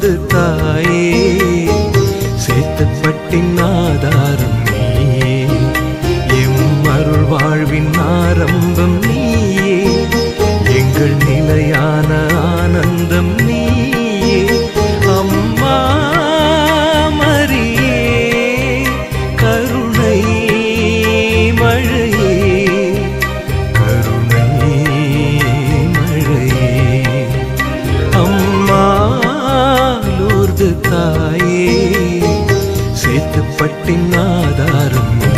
Lourdes தாயே, சேத்துப்பட்டின் ஆதாரம் நீயே, எம் அருள் வாழ்வின் ஆரம்பம் நீயே, எங்கள் நிலையான ஆனந்தம் நீயே. அம்மா மரியே, கருணை மழையே, கருணை மழையே. அம்மா லூர்து தாயே, சேத்துப்பட்டின் ஆதாரம் நீயே.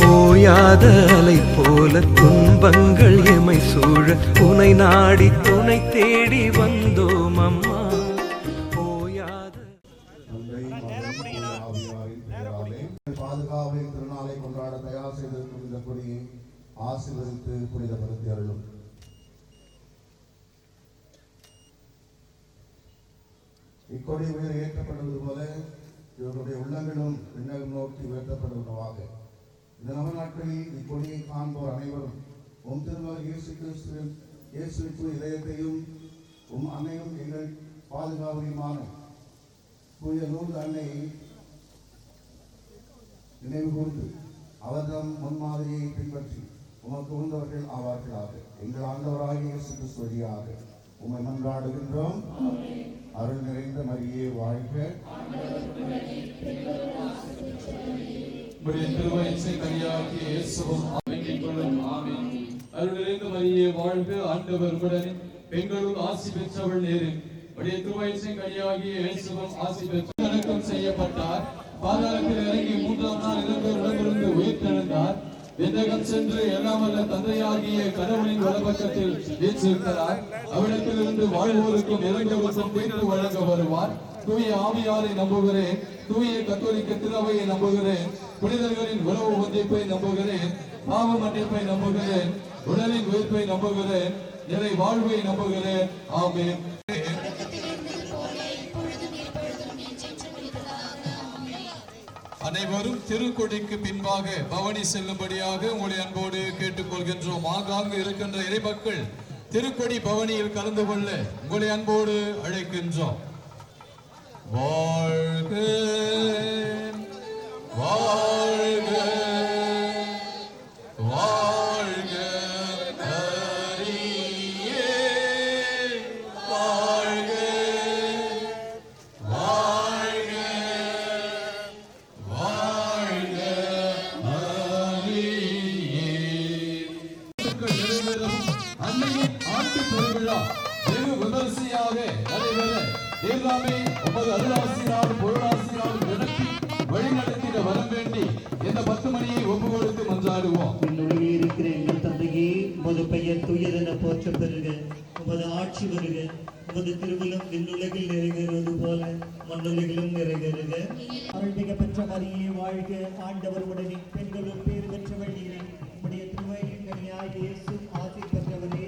ஓயாத அலை போல துன்பங்கள் எமை சூழ, உனை நாடி துணை தேடி வந்தோம் அம்மா. ஓயாத பாதுகாவலின் திருநாளை கொண்டாட தயார் செய்திருக்கும் இந்த கொடியை ஆசீர்வதித்து புனிதப்படுத்தி அருளும். இக்கொடி உயிர் ஏற்றப்படுவது போல இவர்களுடைய உள்ளங்களும் விண்ணகம் நோக்கி உயர்த்தப்படுவதாக. இந்த நவநாட்களில் இக்கொடியை காண்போர் அனைவரும் உம் திருமகன் இயேசு கிறிஸ்துவின் இயேசுவிற்கு இதயத்தையும் உம் அன்னையும் எங்கள் பாதுகாவலியுமான புனித லூர்து அன்னையை நினைவு கூர்ந்து அவர்தம் முன்மாதிரியை பின்பற்றி உமக்கு உண்டவர்கள் ஆவார்களாக. எங்கள் ஆண்டவராகிய இயேசு கிறிஸ்து வழியாக உம்மை மன்றாடுகின்றோம். அருள் நிறைந்த மரியே வாழ்க. திருவயிற்றை கனியாகிய இயேசுவும் வேண்டிக் கொள்ளும். ஆமென். அருள் நிறைந்த மரியே வாழ்க, ஆண்டவர் உடனே பெண்களுள் ஆசி பெற்றவள் நேரு. உடைய திருவயிற்றை கனியாகிய இயேசுவும் ஆசி பெற்று அடக்கம் செய்யப்பட்டார். பாதாளத்தில் இறங்கி 3ஆம் நாள் இறந்தோரிடமிருந்து உயிர்த்தெழுந்தார். விண்ணகம் சென்று எல்லாம் வல்ல தந்தையாகிய கடவுளின் வலப்பக்கத்தில் வீற்றிருக்கிறார். அவ்விடத்திலிருந்து வாழ்வோருக்கும் இறந்தவருக்கும் தீர்ப்பு வழங்க வருவார். தூய ஆவியாரை நம்புகிறேன். தூய கத்தோலிக்க திருவையை நம்புகிறேன். புனிதர்களின் உறவு ஒன்றிப்பை நம்புகிறேன். பாவ மன்னிப்பை நம்புகிறேன். உடலின் உயிர்ப்பை நம்புகிறேன். நிலை வாழ்வை நம்புகிறேன். ஆமென். அனைவரும் திருக்கொடிக்கு பின்பாக பவனி செல்லும்படியாக உங்களை அன்போடு கேட்டுக்கொள்கின்றோம். ஆங்காங்கு இருக்கின்ற இறைமக்கள் திருக்கொடி பவனியில் கலந்து கொள்ள உங்களை அன்போடு அழைக்கின்றோம். வாழ்க வாழ்க வாழ்க மரியே வாழ்க வாழ்க வாழ்க மரியே. அன்னையின் ஆண்டு பெருவிழா வெகு விமரிசையாக நடைபெற தேவாமே உமது அருளாசிரால் பொருளாசிரால் நடத்தி வழிநடத்திட வரம் வேண்டி இந்த 10 மணியை ஒப்பு கொடுத்து மன்றாடுவோம். விண்ணுலகில் இருக்கிற எங்கள் தந்தையே, உமது பெயர் தூயதென போற்றப் பெறுக. உமது ஆட்சி வருக. உமது திருவிழம் விண்ணுலகில் நிறைவேறுவது போல மண்ணுலகிலும் நிறைவேறுக. அருள்மிக பெற்ற மரியே வாழ்க, ஆண்டவர் உடனே பெண்களும் பேறு பெற்றவள் நீரே. உம்முடைய திருவயிற்றின் கனியாகிய இயேசு ஆசி பெற்றவரே.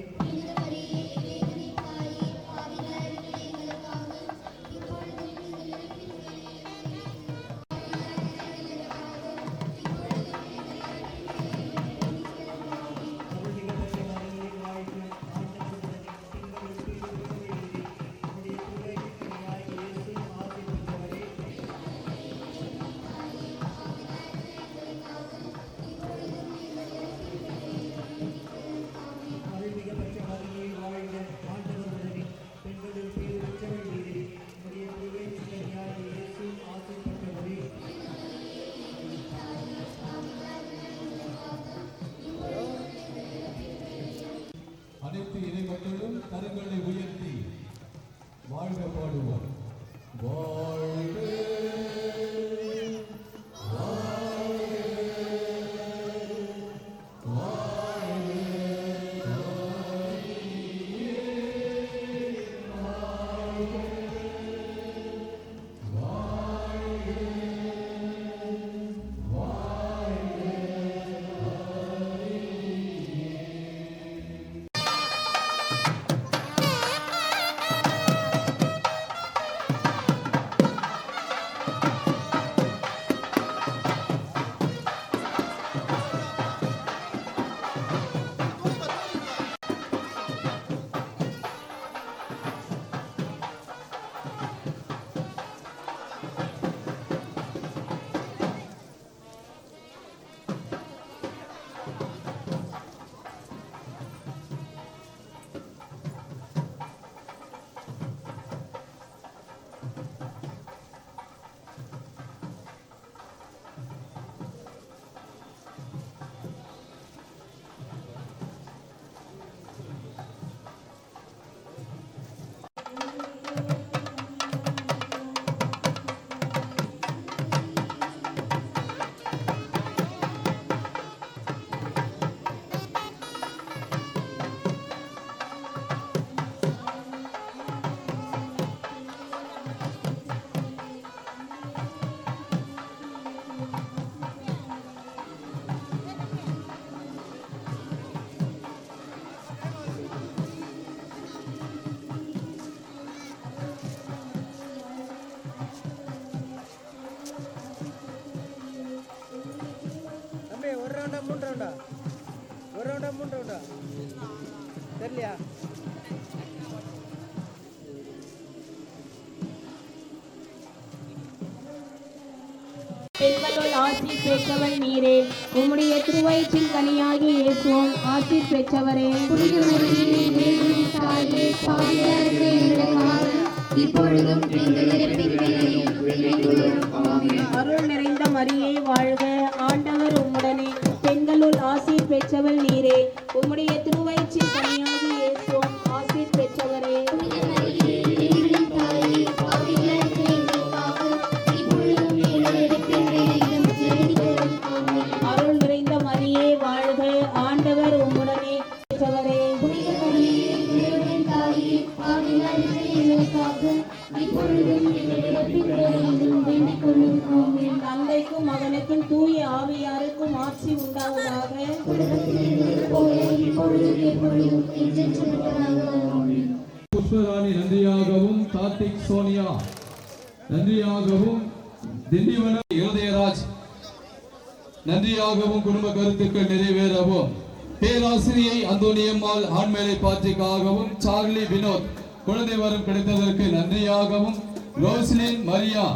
கரங்களை உயர்த்தி வாழ்க பாடுவோம். வாழ்க தெரியலையா? பெண்களுள் ஆசி பெற்றவள் நீரே, உம்முடைய திருவயிற்றின் கனியாகி இயேசுவும் ஆசி பெற்றவரே. அருள் நிறைந்த மரியே வாழ்க, ஆண்டவர் உம்முடனே, பெண்களுள் ஆசி பெற்றவள் நீரே, உம்முடைய திருவயிற்றின் கனியாகி இயேசுவும் ஆசி பெற்றவரே. அருள் நிறைந்த மரியே வாழ்க, ஆண்டவர் உம்முடனே, பெற்றவரே. தந்தைக்கும் மகனுக்கும் தூய ஆவியாருக்கும் ஆட்சி உண்டாவதாக. புஷ்பராணி நன்றியாகவும், கார்த்திக் சோனியா நன்றியாகவும், திண்டிவனம் இருதயராஜ் நன்றியாகவும், குடும்ப கருத்துக்கள் நிறைவேறவும், பேராசிரியை அந்தோனியம்மாள் ஆண்மேலை பாற்றிக்காகவும், சார்லி வினோத் குழந்தை வரம் கிடைத்ததற்கு நன்றியாகவும், ரோஸ்லின் மரியா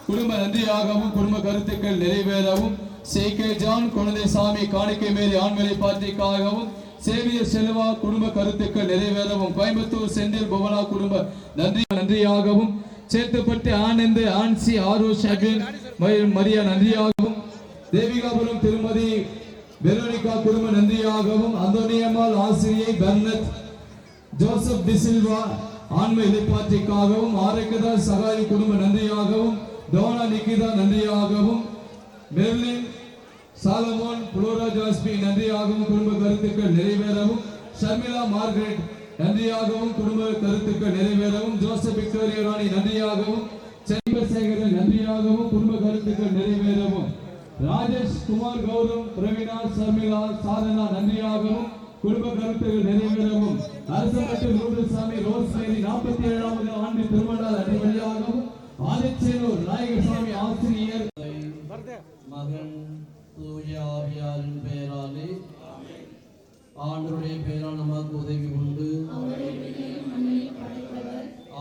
குடும்ப நன்றியாகவும், குடும்ப கருத்துக்கள் நிறைவேறவும், சேகே ஜான் குழந்தை சாமி காணிக்கை மேரி ஆண்மேலை பாற்றிக்காகவும், சேவியர் செல்வா குடும்ப கருத்துக்கள் நிறைவேறவும், கோயம்புத்தூர் செந்தில் புவனா குடும்ப நன்றியாகவும், சேத்துப்பட்டு ஆனந்த் ஆன்சி ஆரோ ஷபின் மரியா நன்றியாகவும், தேவிகாபுரம் திருமதி வெரோனிகா குடும்ப நன்றியாகவும், அந்தோனியம்மாள் ஆசிரியை பெர்னத் ஜோசப் டிசில்வா ஆன்ம இலைப்பாற்றிக்காகவும், ஆரோக்கியதாஸ் சகாரி குடும்ப நன்றியாகவும், டோனா நிகிதா நன்றியாகவும், மெர்லின் சாலமோன் புளோரா ஜாஸ்மி நன்றியாகவும், குடும்ப கருத்துக்கள் நிறைவேறவும், ஷர்மிளா மார்கரெட் நன்றியாகவும், குடும்ப கருத்துக்கள் நிறைவேறவும், ஜோசப் விக்டோரியா ராணி நன்றியாகவும், சந்திரசேகரன் நன்றியாகவும், குடும்ப கருத்துக்கள் நிறைவேறவும், ராஜேஷ் குமார் கௌதம் பிரவீனா ஷர்மிளா சாதனா நன்றியாகவும், குடும்ப கருத்துக்கள் நிறைவேறவும், அரசமட்டு நூறுசாமி ரோஸ்மேரி 47வது ஆண்டு திருமண அதிபதியாகவும், ஆதிச்சேனூர் நாயகசாமி ஆசிரியர் மகன் தூய ஆவியாரின் பெயராலே ஆண்டவருடைய பெயரால் நமக்கு உதவி உண்டு.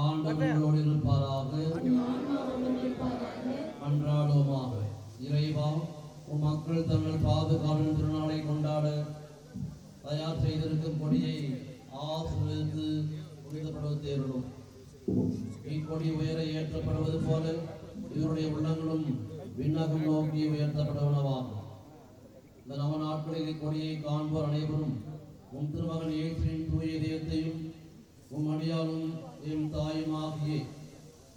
ஆண்டவரோடு இருப்பாராக. அன்றாடுமாக. இறைவா, உம் மக்கள் தங்கள் பாதுகாவலின் திருநாளை கொண்டாட தயார் செய்திருக்கும் கொடியை ஆசீர்வதித்து புனிதப்படுவது தேர்தலும். இக்கொடி உயர ஏற்றப்படுவது போல இவருடைய உள்ளங்களும் விண்ணகம் நோக்கி உயர்த்தப்படுவனவாகும். இந்த நவ நாட்களில் இக்கொடியை காண்போர் அனைவரும் உன் திருமகன் இயேசுவின் தூய இதயத்தையும் எம் தாயுமாகிய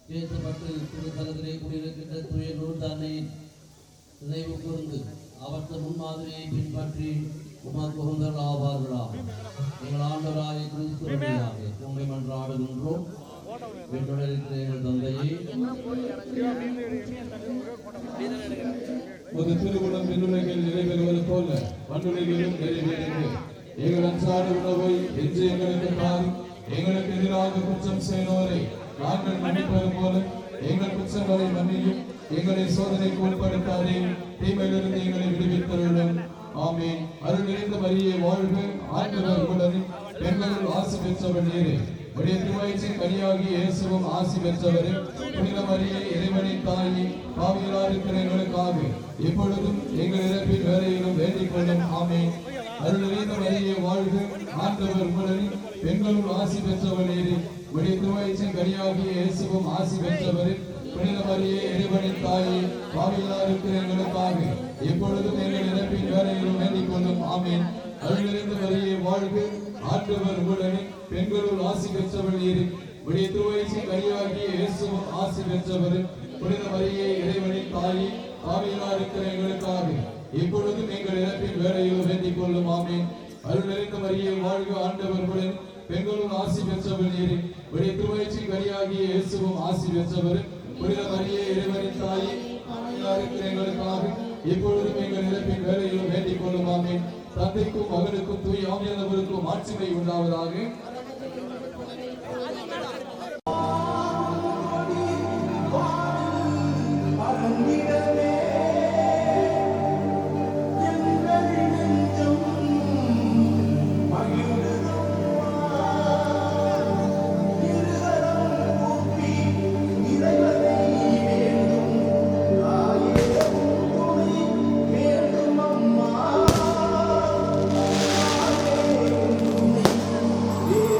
பேசப்பட்டு திருத்தலத்திலே குடியிருக்கின்ற தூய நூற்றாண்டை நினைவு கூர்ந்து அவரது முன்மாதிரியை பின்பற்றி உமக்கு உகந்தவர்கள் ஆவார்களாக. எங்கள் ஆண்டவராகிய கிறிஸ்து வழியாக உம்மை மன்றாடுகின்றோம். விண்ணுலகில் எங்கள் தந்தையே, ஒரு திருவுளம் விண்ணுலகில் நிறைவேறுவது போல மண்ணுலகிலும் நிறைவேறுகிறது. எங்கள் அன்றாட உணவை இன்று எங்களுக்கு தாரும். எங்களுக்கு எதிராக குற்றம் செய்தோரை நாங்கள் மன்னிப்பது போல எங்கள் குற்றங்களை மன்னியும். எங்களை சோதனைக்கு உட்படுத்தாதேயும், தீமையிலிருந்து எங்களை விடுவித்தருளும். ஆமென். அருள் நிறைந்த மரியே வாழ்க, ஆண்டவர் உம்முடனே, பெண்களுள் ஆசி பெற்றவர் நீரே. உடைய திருவயிற்றின் கனியாகிய இயேசுவும் ஆசி பெற்றவரே. புனித மரியே, இறைவனின் தாயே, பாவிகளாய் இருக்கிற எங்களுக்காக இப்பொழுதும் எங்கள் இறப்பின் வேளையிலும் வேண்டிக் கொள்ளும். ஆமென். அருள் நிறைந்த மரியே வாழ்க, ஆண்டவர் உம்முடனே, பெண்களுள் ஆசி பெற்றவர் நீரே. உடைய திருவயிற்றின் கனியாகிய இயேசுவும் ஆசி பெற்றவரே. புனித மரியே, இறைவனின் தாயே, பாவிகளாய் இருக்கிற எங்களுக்காக இப்பொழுதும் எங்கள் இறப்பின் வேளையிலும் வேண்டிக் கொள்ளும். ஆமென். அருள் நிறைந்த மரியே வாழ்க, ஆண்டவர் உம்முடனே, பெண்களுள் ஆசி பெற்றவர் நீரே. உடைய திருவயிற்றின் கனியாகிய இயேசுவும் ஆசி பெற்றவர். புனித மரியே, இறைவனின் தாயே, பாவிகளாய் இருக்கிற எங்களுக்காக இப்பொழுதும் எங்கள் இறப்பின் வேளையிலும் வேண்டிக் கொள்ளும். ஆமென். அருள் நிறைந்த மரியே வாழ்க, ஆண்டவர் உம்முடனே, பெண்களுள் ஆசி பெற்றவர் நீரே. உடைய திருவயிற்றின் கனியாகிய இயேசுவும் ஆசி பெற்றவர். புனித மரியே, இறைவனின் தாயே, பாவிகளாய் இருக்கிற எங்களுக்காக இப்பொழுதும் எங்கள் இறப்பின் வேளையிலும் வேண்டிக் கொள்ளும். ஆமென். தந்தைக்கும் மகனுக்கும் தூய ஆவியானவருக்கும் மாட்சிமை உண்டாவதாக. Yeah.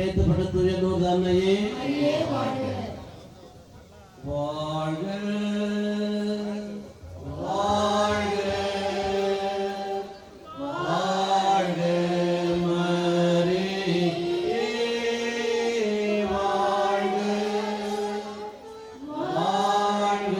தேர்த்தப்பட்ட தூய நூறு அன்னையே வாழ்க வாழ்க வாழ்க மரியே வாழ்க வாழ்க.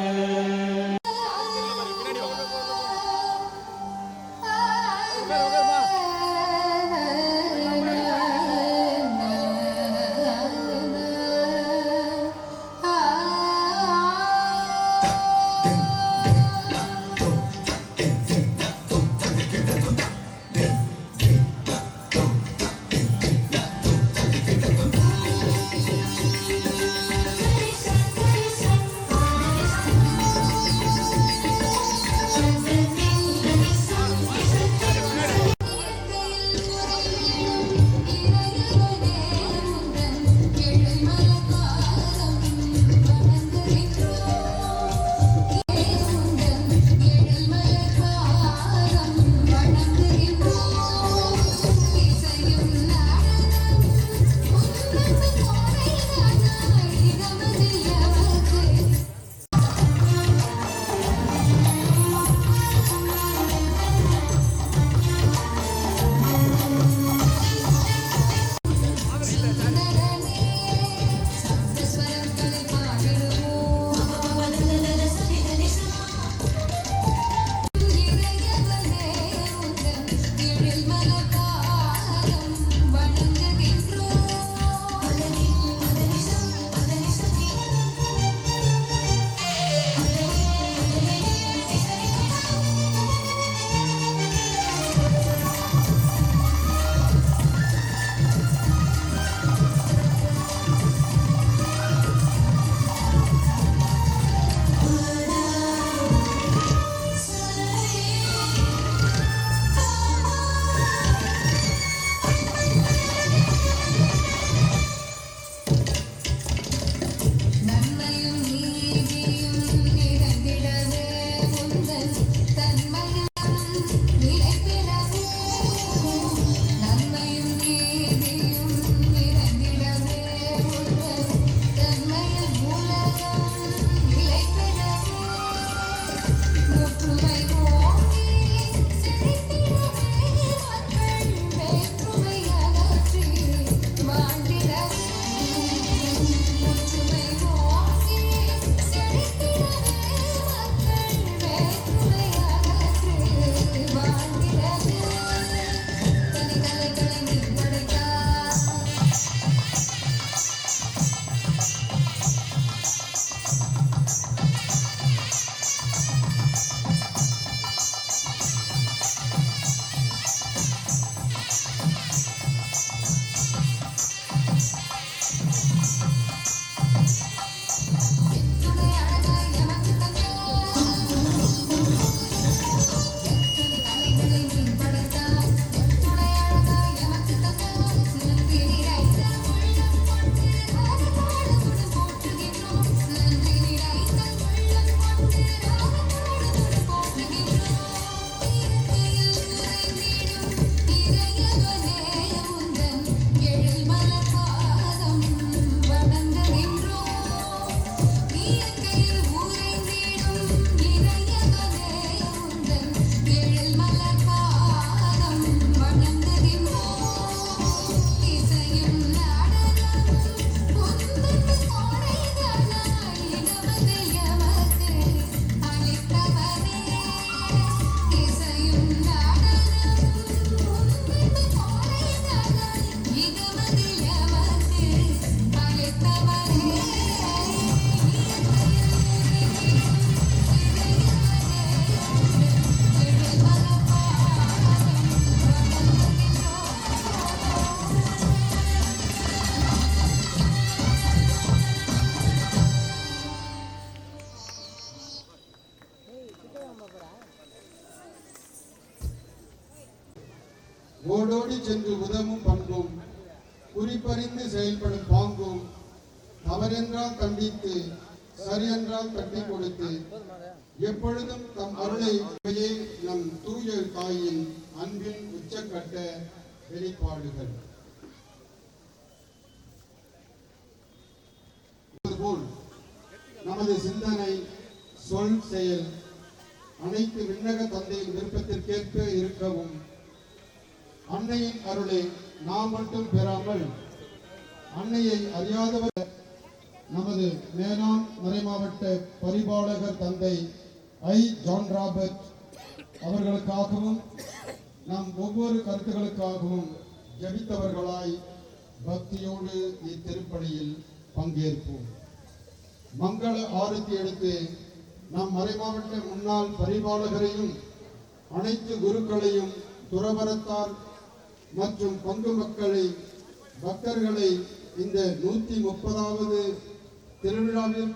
ஓடோடி சென்று உதவும் பண்பும் குறிப்பறிந்து செயல்படும் பாங்கும் தவறென்றால் கண்டித்து சரியென்றால் தட்டி கொடுத்து எப்பொழுதும் தம் அருளை நம் தூய தாயின் அன்பின் உச்சக்கட்ட வெளிப்பாடுகள். நமது சிந்தனை, சொல், செயல் அனைத்து விண்ணக தந்தையின் விருப்பத்திற்கேற்ப இருக்கவும், அன்னையின் அருளை நாம் மட்டும் பெறாமல் அன்னையை அறியாதவர் நமது மேனான் மறைமாவட்ட பரிபாலகர் தந்தை ஜான் ராபர்ட் அவர்களுக்காகவும் நம் ஒவ்வொரு கருத்துகளுக்காகவும் ஜெபித்தவர்களாய் பக்தியோடு இத்திருப்பலியில் பங்கேற்போம். மங்கள ஆரத்தி எடுத்து நம் மறைமாவட்ட முன்னாள் பரிபாலகரையும் அனைத்து குருக்களையும் துறவரத்தார் மற்றும் பங்கு மக்களை பக்தர்களை இந்த 130வது திருவிழாவில்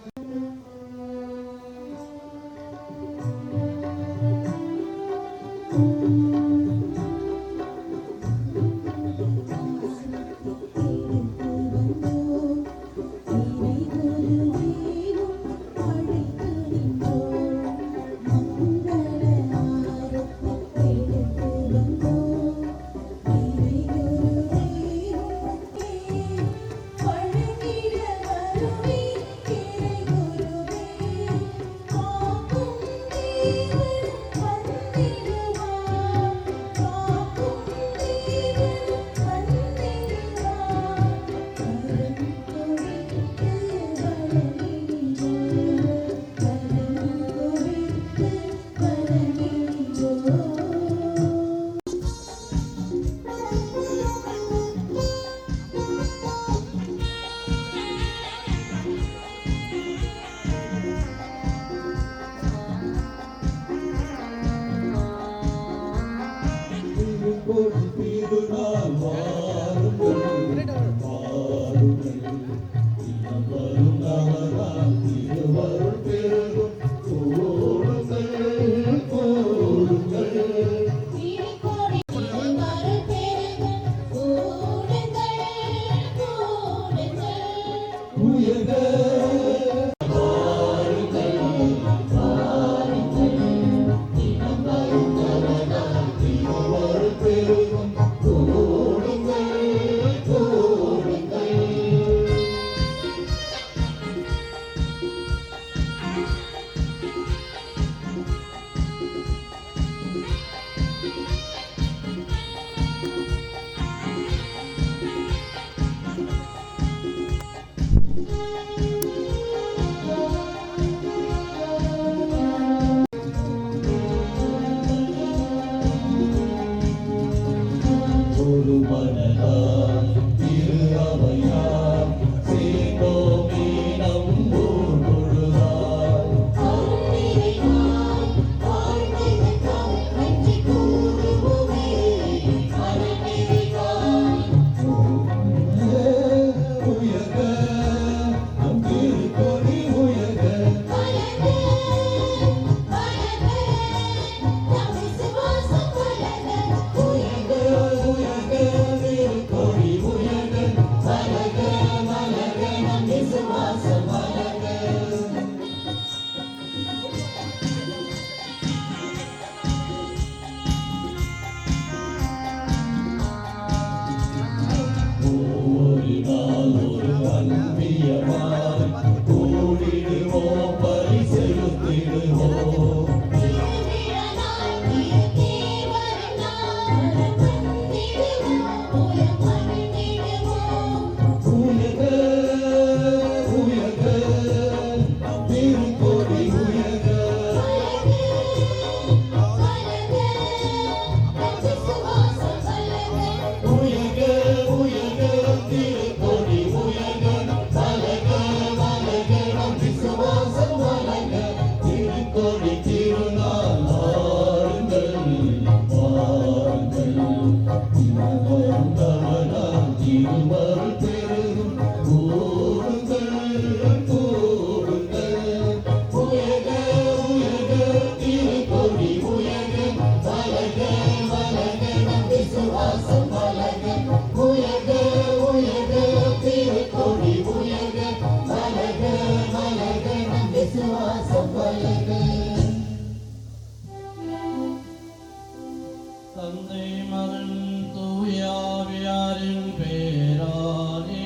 தந்தை மகன் தூயாவியாரின் பெயராலே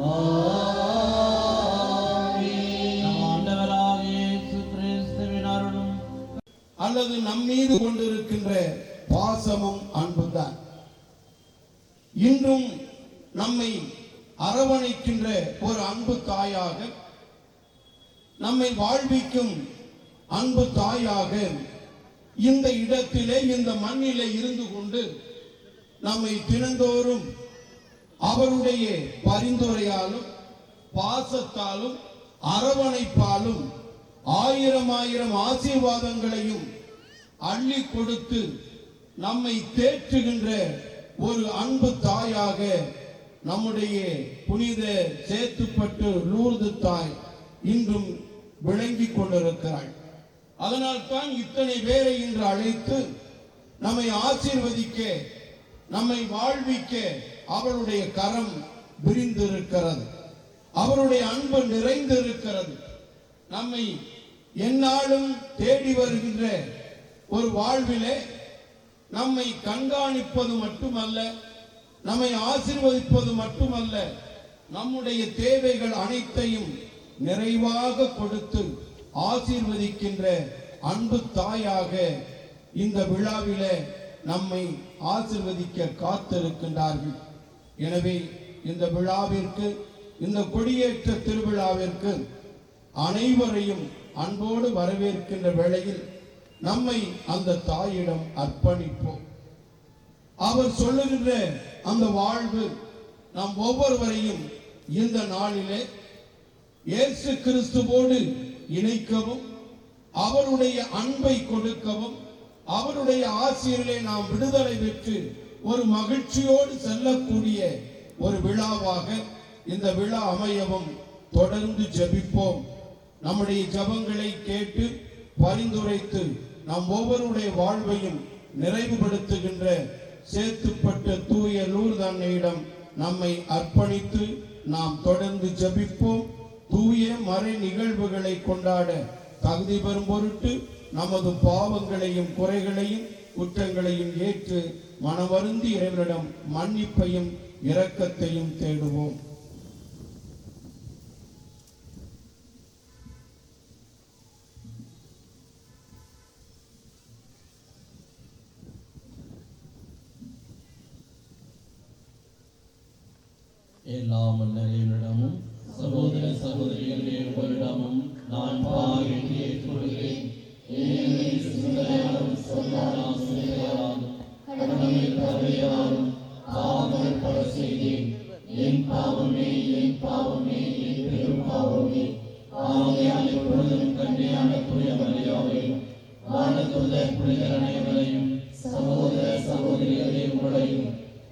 ஆமென். அல்லது நம்மீது கொண்டிருக்கின்ற பாசமும் அன்புதான். இன்றும் நம்மை அரவணைக்கின்ற ஒரு அன்பு தாயாக, நம்மை வாழ்விக்கும் அன்பு தாயாக இந்த இடத்திலே, இந்த மண்ணிலே இருந்து கொண்டு நம்மை தினந்தோறும் அவருடைய பரிந்துரையாலும் பாசத்தாலும் அரவணைப்பாலும் ஆயிரம் ஆயிரம் ஆசீர்வாதங்களையும் அள்ளி கொடுத்து நம்மை தேற்றுகின்ற ஒரு அன்பு தாயாக நம்முடைய புனித சேத்துப்பட்டு லூர்து தாய் இன்றும் விளங்கி கொண்டிருக்கிறாள். அதனால் தான் இத்தனை பேரை இன்று அழைத்து நம்மை ஆசீர்வதிக்க, நம்மை வாழ்விக்க அவருடைய கரம் விரிந்திருக்கிறது, அவருடைய அன்பு நிறைந்திருக்கிறது. நம்மை எந்நாளும் தேடி வருகின்ற ஒரு வாழ்விலே நம்மை கண்காணிப்பது மட்டுமல்ல, நம்மை ஆசீர்வதிப்பது மட்டுமல்ல, நம்முடைய தேவைகள் அனைத்தையும் நிறைவாக கொடுத்து ஆசீர்வதிக்கின்ற அன்பு தாயாக இந்த விழாவிலே நம்மை ஆசீர்வதிக்க காத்திருக்கின்றார்கள். எனவே இந்த விழாவிற்கு, இந்த கொடியேற்ற திருவிழாவிற்கு அனைவரையும் அன்போடு வரவேற்கின்ற வேளையில் நம்மை அந்த தாயிடம் அர்ப்பணிப்போம். அவர் சொல்லுகின்ற அந்த வாழ்வு நாம் ஒவ்வொருவரையும் இந்த நாளிலே இயேசு கிறிஸ்துவோடு இணைக்கவும், அவருடைய அன்பை கொடுக்கவும், அவருடைய ஆசிரியிலே நாம் விடுதலை பெற்று ஒரு மகிழ்ச்சியோடு செல்லக்கூடிய ஒரு விழாவாக இந்த விழா அமையவும் தொடர்ந்து ஜெபிப்போம். நம்முடைய ஜெபங்களை கேட்டு பரிந்துரைத்து நாம் ஒவ்வொருடைய வாழ்வையும் நிறைவுபடுத்துகின்ற சேத்துப்பட்ட தூய லூர்து அன்னையிடம் நம்மை அர்ப்பணித்து நாம் தொடர்ந்து ஜெபிப்போம். தூய மறை நிகழ்வுகளை கொண்டாட தகுதி பெறும் பொருட்டு நமது பாவங்களையும் குறைகளையும் குற்றங்களையும் ஏற்று மனவருந்தி இறைவனிடம் மன்னிப்பையும் இரக்கத்தையும் தேடுவோம். எல்லா மன்னரிடமும் சகோதர சகோதரிகளே உங்களிடமும் நான் பாவியை ஏற்றுக்கொள்கிறேன். ஏனெனில் சிந்தனையாலும் சொல்லாலும் சிந்தையாலும் கடமையில் தவறியாலும் பாவங்கள் பல செய்தேன். என் பாவமே, என் பாவமே, என் பெரும் பாவமே. ஆகையால் எப்பொழுதும் கன்னியான தூய மரியாதையும் வானதூதர் புனிதர் அனைவரையும் சகோதர சகோதரிகளே உங்களையும்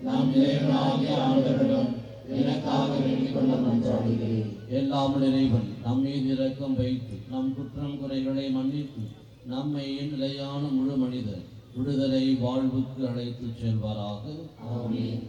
நாம் இறைவனாகிய ஆண்டவரிடம் எனக்காக வேண்டிக் கொள்ள மன்றாடுகிறேன். எல்லாம் இறைவன் நம் மீது இரக்கம் வைத்து நம் குற்றம் குறைகளை மன்னித்து நம்மை நிலையான முழு மனித விடுதலை வாழ்வுக்கு அழைத்து செல்வாராக. ஆமென்.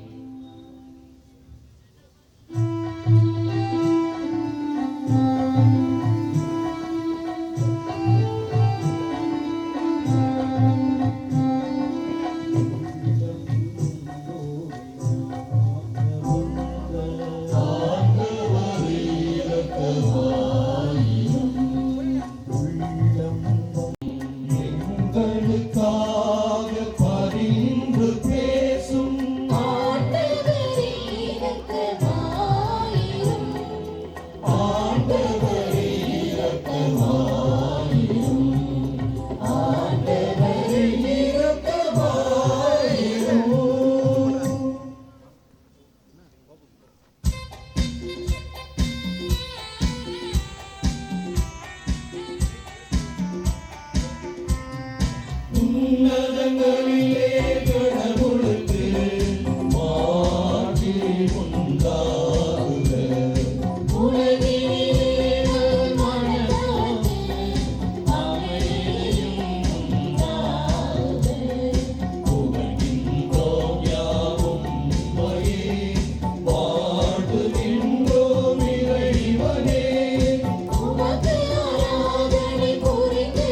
உமக்கு ஆராதனை புரிந்து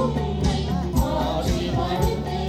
உம்மை ஆசி படுத்து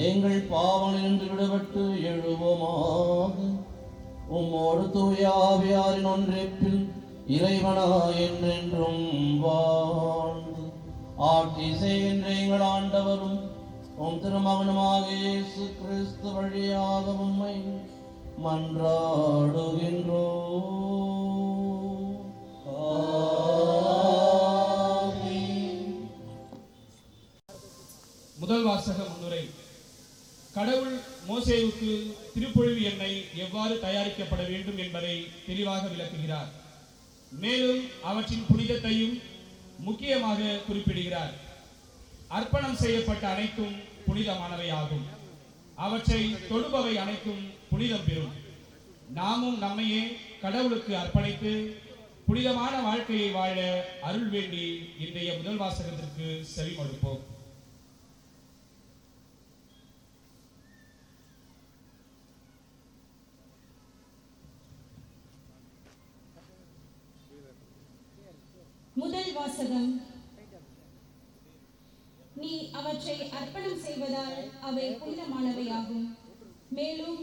எங்கள் பாவனின்று விடுபட்டு எழுவோமாக. உம்மோடு தூய ஆவியாரின் ஒன்றிப்பில் இறைவனா என்றென்றும் வாழ்ந்து ஆட்சி செய்கின்ற எங்கள் ஆண்டவரும் உம் திருமகனுமாக இயேசு கிறிஸ்து வழியாக உம்மை மன்றாடுகின்றோ. முதல் வாசக முன்னுரை. கடவுள் மோசேவுக்கு திருப்பொழிவு எண்ணெய் எவ்வாறு தயாரிக்கப்பட வேண்டும் என்பதை தெளிவாக விளக்குகிறார். மேலும் அவற்றின் புனிதத்தையும் முக்கியமாக குறிப்பிடுகிறார். அர்ப்பணம் செய்யப்பட்ட அனைத்தும் புனிதமானவையாகும். அவற்றை தொடுபவை அனைத்தும் புனிதம் பெறும். நாமும் நம்மையே கடவுளுக்கு அர்ப்பணித்து புனிதமான வாழ்க்கையை வாழ அருள் வேண்டி இன்றைய முதல் வாசகத்திற்கு செவிமடுப்போம். முதல் வாசகம். நீ அவற்றை அர்ப்பணம் செய்வதால் அவை புனிதமானவையாகும். மேலும்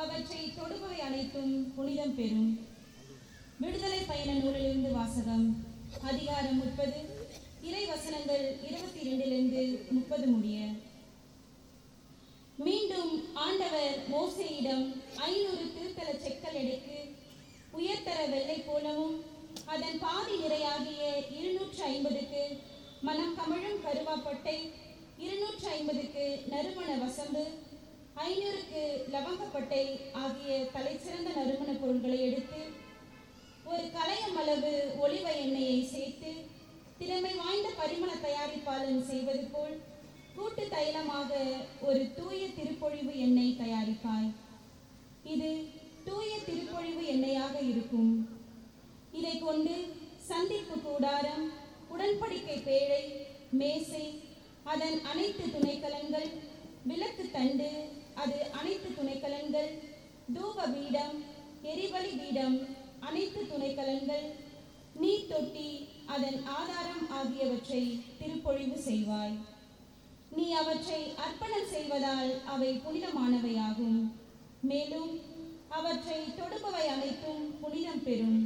அவற்றை தொடுபவை அனைத்தும் புனிதம் பெறும். விடுதலை பயண நூலிலிருந்து வாசகம். அதிகாரம் 30, இறை வசனங்கள் 22 30 முடிய. மீண்டும் ஆண்டவர் மோசேயிடம் 500 திருத்தல செக்கல் எடுத்து உயர்தர வெள்ளை போலவும் அதன் பாதி நிறையாகிய 250க்கு மனம் கமழும் கருவாப்பட்டை, 250க்கு நறுமண வசம்பு, 500க்கு லவங்கப்பட்டை ஆகிய தலைச்சிறந்த நறுமண பொருட்களை எடுத்து ஒரு கலயம் அளவு ஒலிவ எண்ணெயை சேர்த்து திறமை வாய்ந்த பரிமள தயாரிப்பாளன் செய்வது போல் கூட்டு தைலமாக ஒரு தூய திருப்பொழிவு எண்ணெய் தயாரிப்பாய். இது தூய திருப்பொழிவு எண்ணெயாக இருக்கும். இதை கொண்டு சந்திப்பு கூடாரம், உடன்படிக்கை பேழை, மேசை, அதன் அனைத்து துணைக்கலன்கள், விளக்கு தண்டு, அது அனைத்து துணைக்கலன்கள், தூப பீடம், எரிபலி பீடம், அனைத்து துணைக்கலன்கள், நீர் தொட்டி, அதன் ஆதாரம் ஆகியவற்றை திருப்பொழிவு செய்வாய். நீ அவற்றை அர்ப்பணம் செய்வதால் அவை புனிதமானவையாகும். மேலும் அவற்றை தொடுபவை அனைத்தும் புனிதம் பெறும்.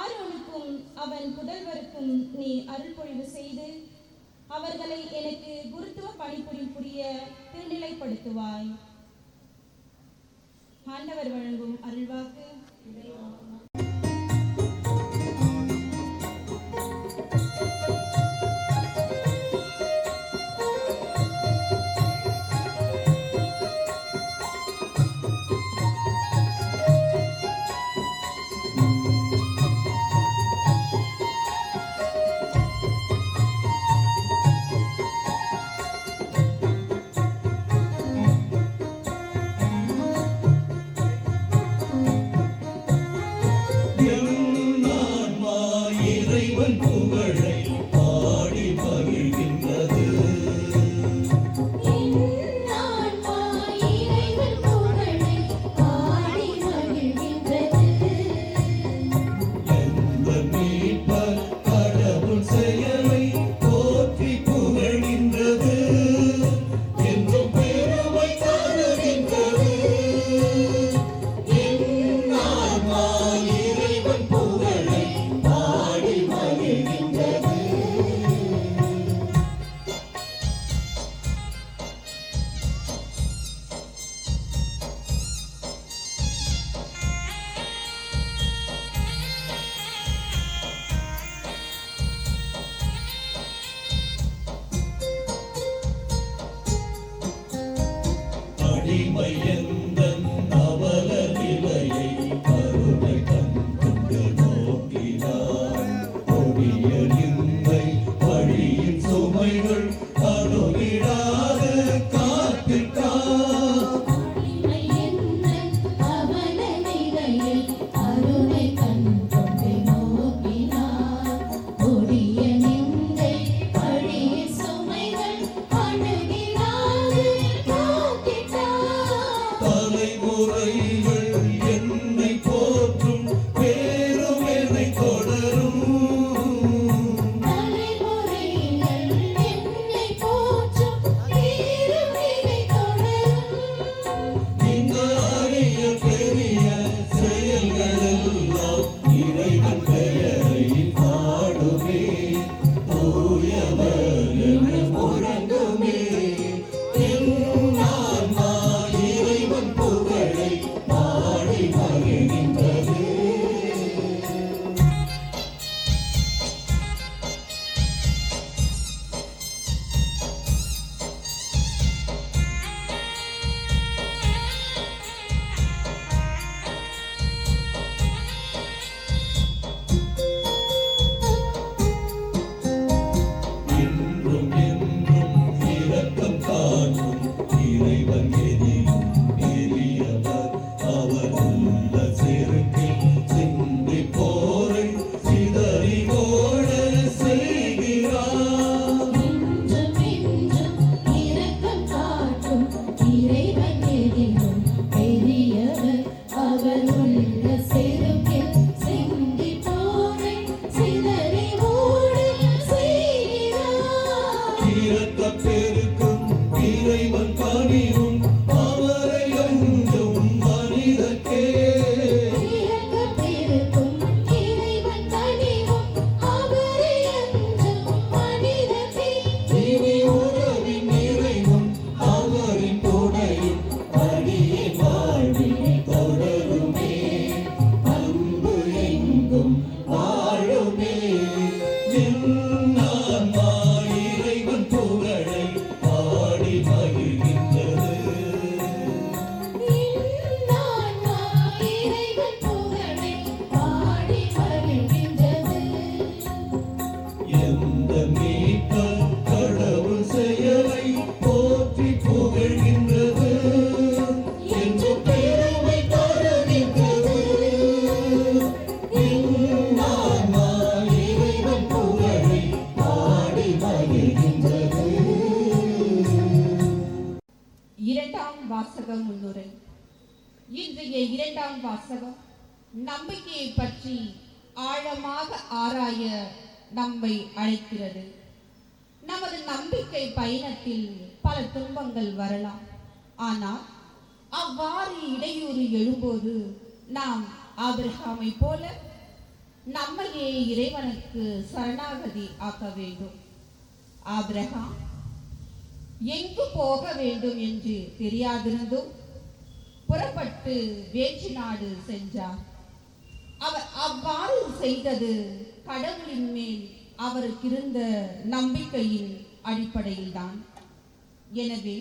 ஆரோனுக்கும் அவன் புதல்வருக்கும் நீ அருள்பொழிவு செய்து அவர்களை எனக்கு குருத்துவ பணிபுரிய திருநிலைப்படுத்துவாய். ஆண்டவர் வழங்கும் அருள்வாக்கு. தலை பணிவும் அவரை அஞ்சும் மனிதர்க்கே. இனி உறவின் நிறைவும் அவரின் துணையும் அடியேன் வாழ்வில் தொடருமே. அன்பு எங்கும் வாழுமே. என் ஆன்மா இறைவன் புகழை பாடி மகிழ்கின்றது. எந்த மீட்பர் கடவுள் செயலை போற்றி புகழ்கின்றது என்று பெருமை தருகின்றது. என் ஆன்மா இறைவன் புகழை பாடி மகிழ்கின்றது. இரண்டாம் வாசகம் முன்னுரை. இன்றைய இரண்டாம் வாசகம் நம்பிக்கையை பற்றி ஆழமாக ஆராய நம்மை அழைக்கிறது. நமது நம்பிக்கை பயணத்தில் பல துன்பங்கள் வரலாம். ஆனால் அவ்வாறு இடையூறு எழும்போது நாம் ஆபிரகாமை போல நம்மையே இறைவனுக்கு சரணாகதி ஆக்க வேண்டும். ஆபிரகாம் எங்கு போக வேண்டும் என்று தெரியாதிருந்தும் புறப்பட்டு வேற்று நாடு சென்றார். அவர் அவ்வாறு செய்தது கடவுளின் மேல் அவருக்கு இருந்த நம்பிக்கையின் அடிப்படையில்தான். எனவே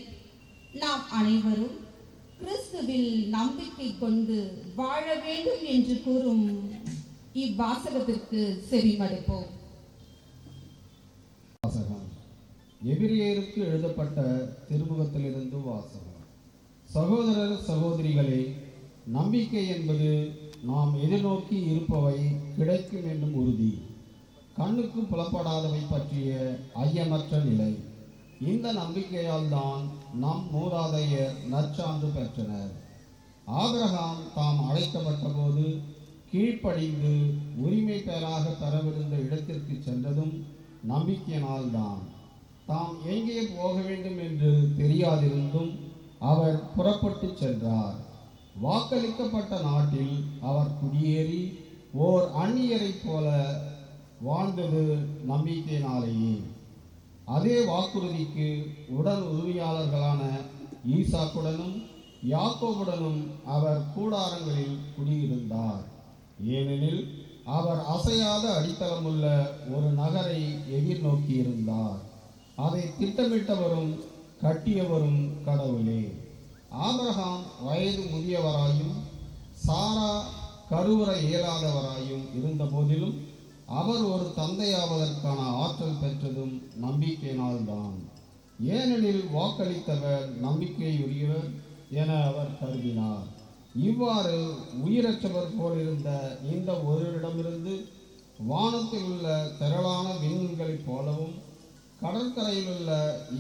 நாம் அனைவரும் கிறிஸ்துவில் நம்பிக்கை கொண்டு வாழ வேண்டும் என்று கூறும் இவ்வாசகத்திற்கு செவிமடுப்போம். வாசகம் எபிரேயருக்கு எழுதப்பட்ட திருமுகத்திலிருந்து வாசகம். சகோதரர் சகோதரிகளே, நம்பிக்கை என்பது நாம் எதிர்நோக்கி இருப்பவை கிடைக்கும் என்னும் உறுதி, கண்ணுக்கு புலப்படாதவை பற்றிய ஐயமற்ற நிலை. இந்த நம்பிக்கையால் தான் நம் மூதாதையர் நற்சான்று பெற்றனர். ஆபிரகாம் தாம் அழைக்கப்பட்ட போது கீழ்ப்படிந்து உரிமை பெறாக பெறவிருந்த இடத்திற்கு சென்றதும் நம்பிக்கையினால்தான். தாம் எங்கே போக வேண்டும் என்று தெரியாதிருந்தும் அவர் புறப்பட்டு சென்றார். வாக்களிக்கப்பட்ட நாட்டில் அவர் குடியேறி ஓர் அந்நியரைப் போல வாழ்ந்தது நம்பிக்கையினாலேயே. அதே வாக்குறுதிக்கு உடல் உரிமையாளர்களான ஈசாக்குடனும் யாக்கோபுடனும் அவர் கூடாரங்களில் குடியிருந்தார். ஏனெனில் அவர் அசையாத அடித்தளமுள்ள ஒரு நகரை எதிர்நோக்கியிருந்தார். அதை திட்டமிட்டவரும் கட்டியவரும் கடவுளே. ஆபிரகாம் வயது முதியவராயும் சாரா கருவுற இயலாதவராயும் இருந்த போதிலும் அவர் ஒரு தந்தையாவதற்கான ஆற்றல் பெற்றதும் நம்பிக்கையினால்தான். ஏனெனில் வாக்களித்தவர் நம்பிக்கையுரியவர் என அவர் கருதினார். இவ்வாறு உயிரற்றவர் போலிருந்த இந்த ஒருவரிடமிருந்து வானத்தில் உள்ள திரளான விண்களைப் போலவும் கடற்கரையில் உள்ள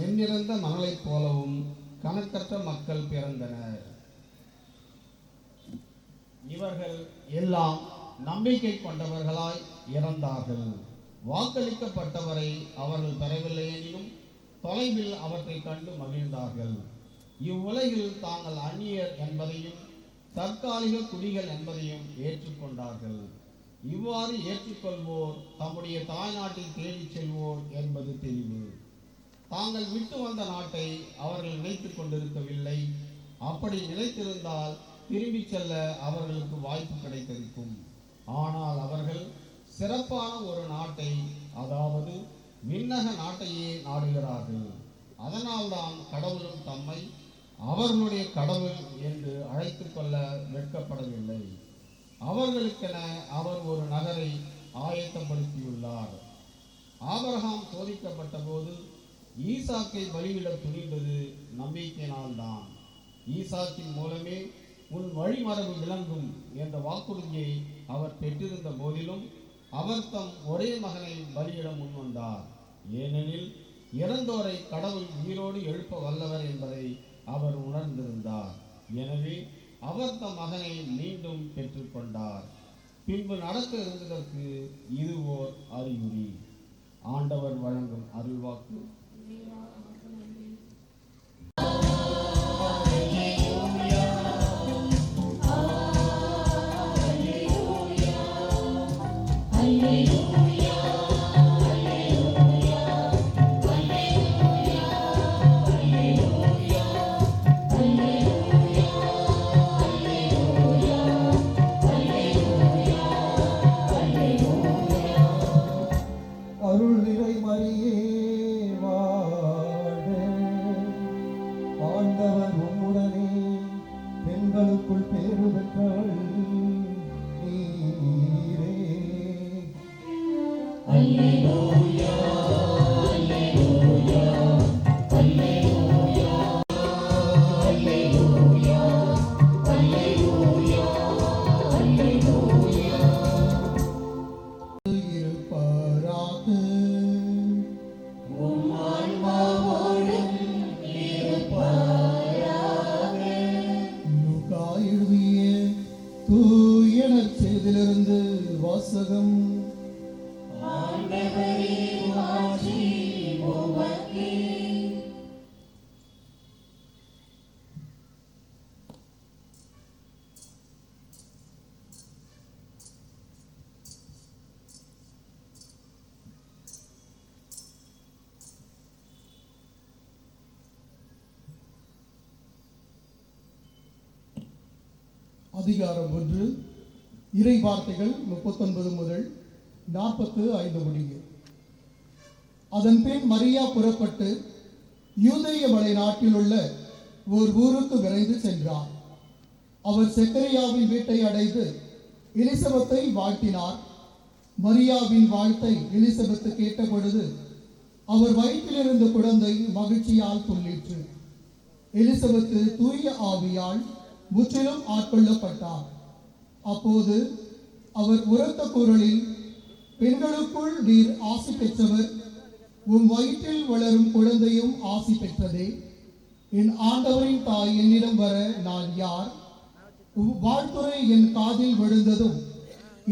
எண்ணிறந்த மணலைப் போலவும் கணக்கற்ற மக்கள் பிறந்தனர். இவர்கள் எல்லாம் நம்பிக்கை கொண்டவர்களாய் இறந்தார்கள். வாக்களிக்கப்பட்டவரை அவர்கள் பெறவில்லை எனினும் தொலைவில் அவற்றை கண்டு மகிழ்ந்தார்கள். இவ்வுலகில் தாங்கள் அந்நியர் என்பதையும் தற்காலிக குடிகள் என்பதையும் ஏற்றுக்கொண்டார்கள். இவ்வாறு ஏற்றுக்கொள்வோர் தம்முடைய தாய்நாட்டில் தேடிச் செல்வோர் என்பது தெளிவு. தாங்கள் விட்டு வந்த நாட்டை அவர்கள் நினைத்து கொண்டிருக்கவில்லை. அப்படி நினைத்திருந்தால் திரும்பி செல்ல அவர்களுக்கு வாய்ப்பு கிடைத்திருக்கும். ஆனால் அவர்கள் சிறப்பான ஒரு நாட்டை, அதாவது விண்ணக நாட்டையே நாடுகிறார்கள். அதனால்தான் கடவுளும் தம்மை அவர்களுடைய கடவுள் என்று அழைத்து கொள்ள வெட்கப்படவில்லை. அவர்களுக்கென அவர் ஒரு நகரை ஆயத்தப்படுத்தியுள்ளார். ஆபிரகாம் சோதிக்கப்பட்ட போது ஈசாக்கை பலியிட துணிந்தது நம்பிக்கையினால்தான். ஈசாக்கின் மூலமே உன் வழிமரபு விளங்கும் என்ற வாக்குறுதியை அவர் பெற்றிருந்த போதிலும் அவர் தம் ஒரே மகனை பலியிட முன்வந்தார். ஏனெனில் இறந்தோரை கடவுள் உயிரோடு எழுப்ப வல்லவர் என்பதை அவர் உணர்ந்திருந்தார். எனவே அவர் தம் மகனை மீண்டும் பெற்றுக்கொண்டார். பின்பு நடக்க இருந்ததற்கு இது ஓர் அறிகுறி. ஆண்டவர் வழங்கும் அருள்வாக்கு. ஆண்டவர் உம்முடனே பெண்களுக்குள் பேறு பெற்றவள் நீரே. அல்லேலூயா அல்லேலூயா அல்லேலூயா அல்லேலூயா அல்லேலூயா அல்லேலூயா. இருப்பாராக உம் ஆன்மாவோடும் இருப்பாராக. லூக்கா எழுதிய தூய நற்செய்தியிலிருந்து வாசகம். ஆண்டவரே மாட்சி உமக்கே. அதிகாரம் 1 இறை வார்த்தைகள் 39 முதல் 45 முடிய. அதன் பின் மரியா புறப்பட்டு யூதேய மலை நாட்டில் உள்ள ஓர் ஊருக்கு விரைந்து சென்றார். அவர் செக்கரியாவின் வீட்டை அடைந்து எலிசபெத்தை வாழ்த்தினார். மரியாவின் வாழ்த்தை எலிசபெத்து கேட்ட பொழுது அவர் வயிற்றிலிருந்த குழந்தை மகிழ்ச்சியால் துள்ளிற்று. எலிசபெத்து தூய ஆவியால் முற்றிலும் ஆட்கொள்ளப்பட்டார். அப்போது அவர் உரத்த குரலில், பெண்களுக்குள் நீர் ஆசி பெற்றவர், உம் வயிற்றில் வளரும் குழந்தையும் ஆசி பெற்றதே. என் ஆண்டவரின் தாய் என்னிடம் வர நான் யார்? வாழ்த்துரை என் காதில் விழுந்ததும்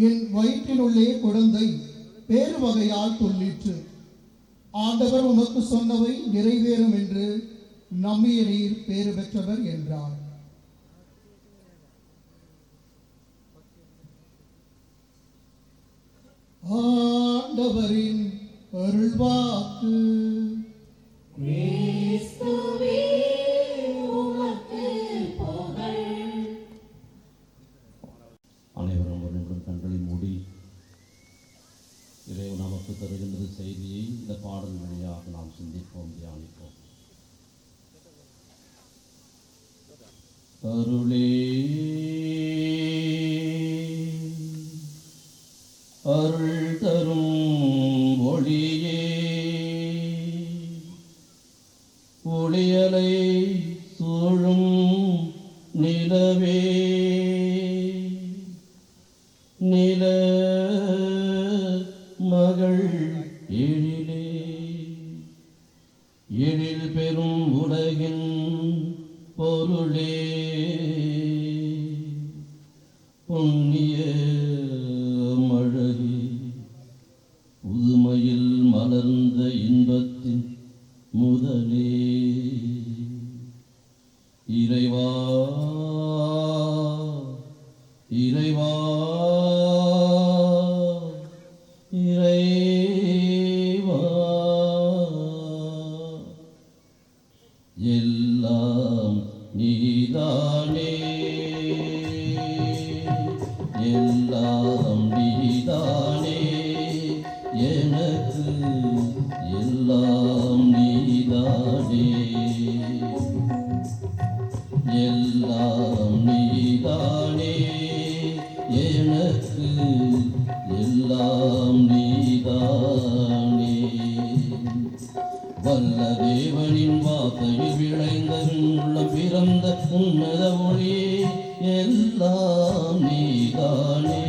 என் வயிற்றினுள்ளே குழந்தை பேறு வகையால் துள்ளிற்று. ஆண்டவர் உமக்கு சொன்னவை நிறைவேறும் என்று நம்பிய நீர் பேறு பெற்றவர் என்றார். ஆண்டவரின் அருள்வாக்கு. கிறிஸ்துவே உமக்கு புகழ். அனைவரும் ஒரு நிமிடம் கண்களை மூடி இறைவன் நமக்கு தருகின்ற செய்தியை இந்த பாடல் வழியாக நாம் சிந்திப்போம், தியானிப்போம். அருளே அருள் தரும் ஒளியே, ஒளியலை சூழும் நிலவே, நில மகள் எழிலே, எழில் பெரும் உலகின் பொருளே, புண்ணிய மழகே, புதுமையில் மலர்ந்த இன்பத்தின் முதலே, இறைவா இறைவா இறைவா, எல்லாம் நீதானே, எல்லாம் நீதானே, எனக்கு எல்லாம் நீதானே, எல்லாம் நீதானே, எனக்கு எல்லாம் நீதானே. வல்ல தேவனின் வார்த்தையில் விளைந்த உள்ளம் பிறந்த உன்னத ஒளியே, எல்லாம் நீதானே,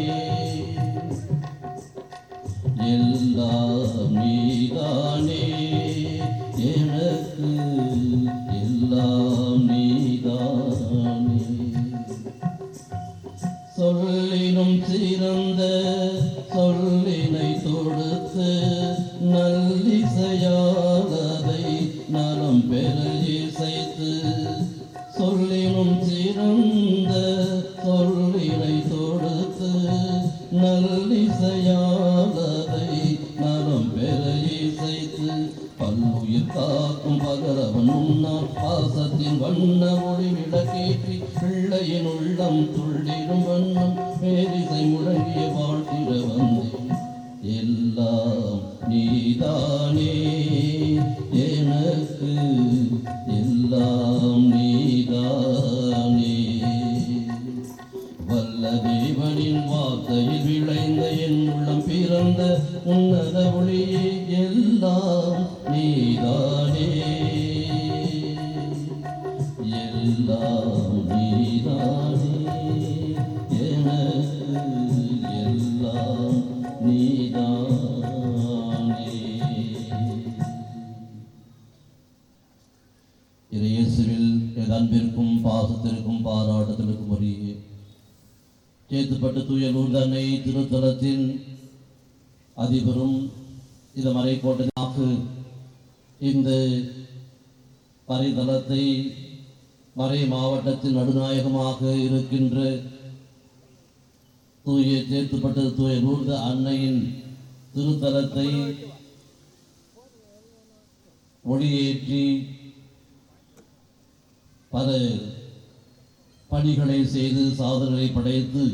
எல்லாம் நீதானே, எனக்கு எல்லாம் நீதானே. சொல்லினும் சிறந்த சொல்லினை தொடுத்து நல்லிசையால் அதை நலம் பெற இசைத்து, சொல்லினும் சிறந்த சொல்லினை தொடுத்து நல்லிசையால் அதை நலம் பெற இசைத்து, பல்லுயிர் காக்கும் பகரவன் உன்னார் பாசத்தின் வண்ண ஒளி விளக்கேற்றி பிள்ளையின் உள்ளம் துள்ளிடும் வண்ணம் பேரிசை முழங்கிய வாழ்த்திட வந்தேன். எல்லாம் நீதானே, எனக்கு எல்லாம் எல்லாம் நீதானே, எனக்கு எல்லாம் நீதானே. இயேசுவில் என் அன்பிற்கும் பாசத்திற்கும் பாராட்டத்திற்கும் உரிய சேத்துப்பட்டு தூய லூர்தன்னை திருத்தலத்தின் அதிபரும் இந்த மறைக்கோட்டையாக இந்த மறைதளத்தை மறை மாவட்டத்தின் நடுநாயகமாக இருக்கின்ற தூய சேத்துப்பட்டு தூய லூர்த அன்னையின் திருத்தலத்தை ஒளியேற்றி பல பணிகளை செய்து சாதனை படைத்து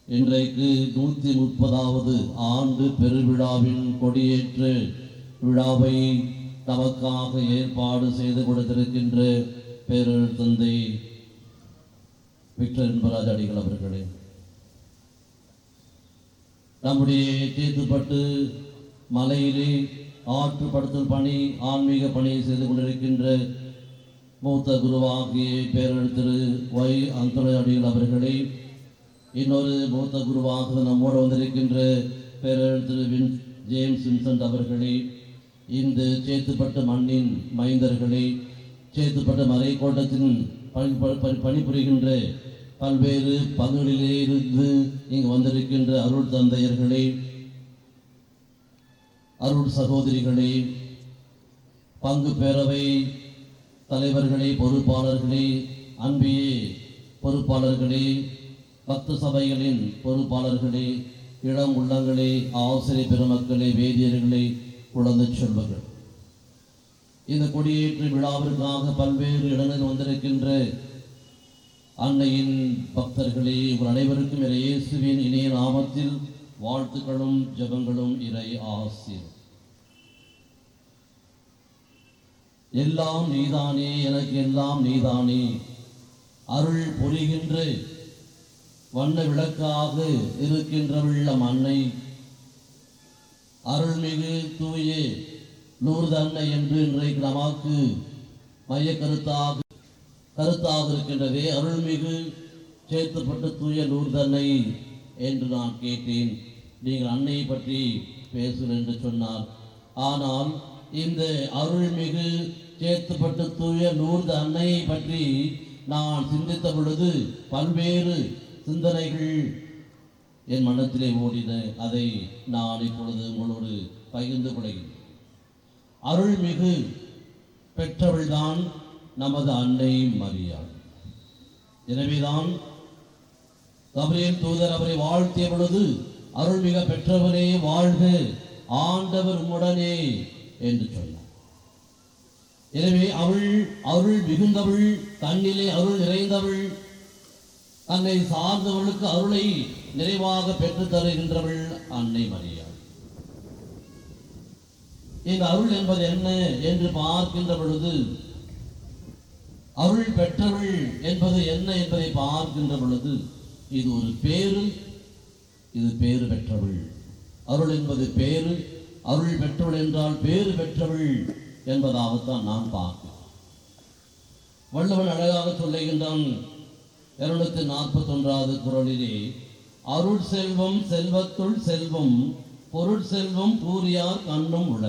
இன்றைக்கு 130வது ஆண்டு பெருவிழாவின் கொடியேற்று விழாவை நமக்காக ஏற்பாடு செய்து கொடுத்திருக்கின்ற பேரர் தந்தை விக்டர் இன்பராஜ் அடிகள் அவர்களே, நம்முடைய சேத்துப்பட்டு மலையிலே ஆற்றுப்படுத்தல் பணி ஆன்மீக பணியை செய்து கொண்டிருக்கின்ற மூத்த குருவாகிய பேரர் திரு ஒய் அந்தோணி அடிகள் அவர்களே, இன்னொரு மூத்த குருவாக நம்மோடு வந்திருக்கின்ற பேரர் திரு ஜேம்ஸ் வின்சென்ட் அவர்களே, இந்த சேத்துப்பட்டு மண்ணின் மைந்தர்களே, சேத்துப்பட்டு மறைக்கோட்டத்தின் பணிபுரிகின்ற பல்வேறு பங்குகளிலே இருந்து இங்கு வந்திருக்கின்ற அருள் தந்தையர்களே, அருள் சகோதரிகளே, பங்கு பேரவை தலைவர்களே, பொறுப்பாளர்களே, அன்பியே பொறுப்பாளர்களே, பக்த சபைகளின் பொறுப்பாளர்களே, இளம் உள்ளங்களே, ஆசிரியர் பெருமக்களே, வேதியர்களே, குழந்தை செல்வங்கள், இந்த கொடியேற்று விழாவிற்காக பல்வேறு இடங்களில் வந்திருக்கின்ற அன்னையின் பக்தர்களே, உங்கள் அனைவருக்கும் இயேசுவின் இணைய நாமத்தில் வாழ்த்துக்களும் ஜெபங்களும் இறை ஆசீர். எல்லாம் நீதானே, எனக்கு எல்லாம் நீதானே, அருள் புரிகின்ற வண்ண விளக்காக இருக்கின்றவள் அன்னை, அருள்மிகு தூய லூர்து அன்னை என்று இன்றைக்கு நமக்கு மைய கருத்தாக இருக்கின்றதே. அருள்மிகு சேத்துப்பட்டு தூய லூர்து அன்னை என்று நான் கேட்டேன். நீங்கள் அன்னையை பற்றி பேசுங்கள் என்று சொன்னார். ஆனால் இந்த அருள்மிகு சேத்துப்பட்டு தூய லூர்து அன்னையை பற்றி நான் சிந்தித்த பொழுது பல்வேறு சிந்தனைகள் என் மனத்திலே ஓடின. அதை நான் இப்பொழுது உங்களோடு பகிர்ந்து கொள்கிறேன். அருள்மிகு பெற்றவள்தான் நமது அன்னை மரியாள். எனவேதான் கபிரியேல் தூதர் அவரை வாழ்த்திய பொழுது அருள்மிக பெற்றவரே வாழ்க, ஆண்டவர் உம்முடனே என்று சொன்னார். எனவே அவள் அருள் மிகுந்தவள், தன்னிலே அருள் நிறைந்தவள், தன்னை சார்ந்தவர்களுக்கு அருளை நிறைவாக பெற்றுத் தருகின்றவள் அன்னை மரியாள். இந்த அருள் என்பது என்ன என்று பார்க்கின்ற பொழுது, அருள் பெற்றவள் என்பது என்ன என்பதை பார்க்கின்ற பொழுது, இது ஒரு பேரு, இது பேறு பெற்றவள். அருள் என்பது பேரு, அருள் பெற்றவள் என்றால் பேறு பெற்றவள் என்பதாகத்தான் நாம் பார்க்கிறோம். வள்ளுவன் அழகாக சொல்லுகின்றான் 241வது குறளிலே, அருள் செல்வம் செல்வத்துள் செல்வம், பொருள் செல்வம் கூறியார் கண்ணும் உள.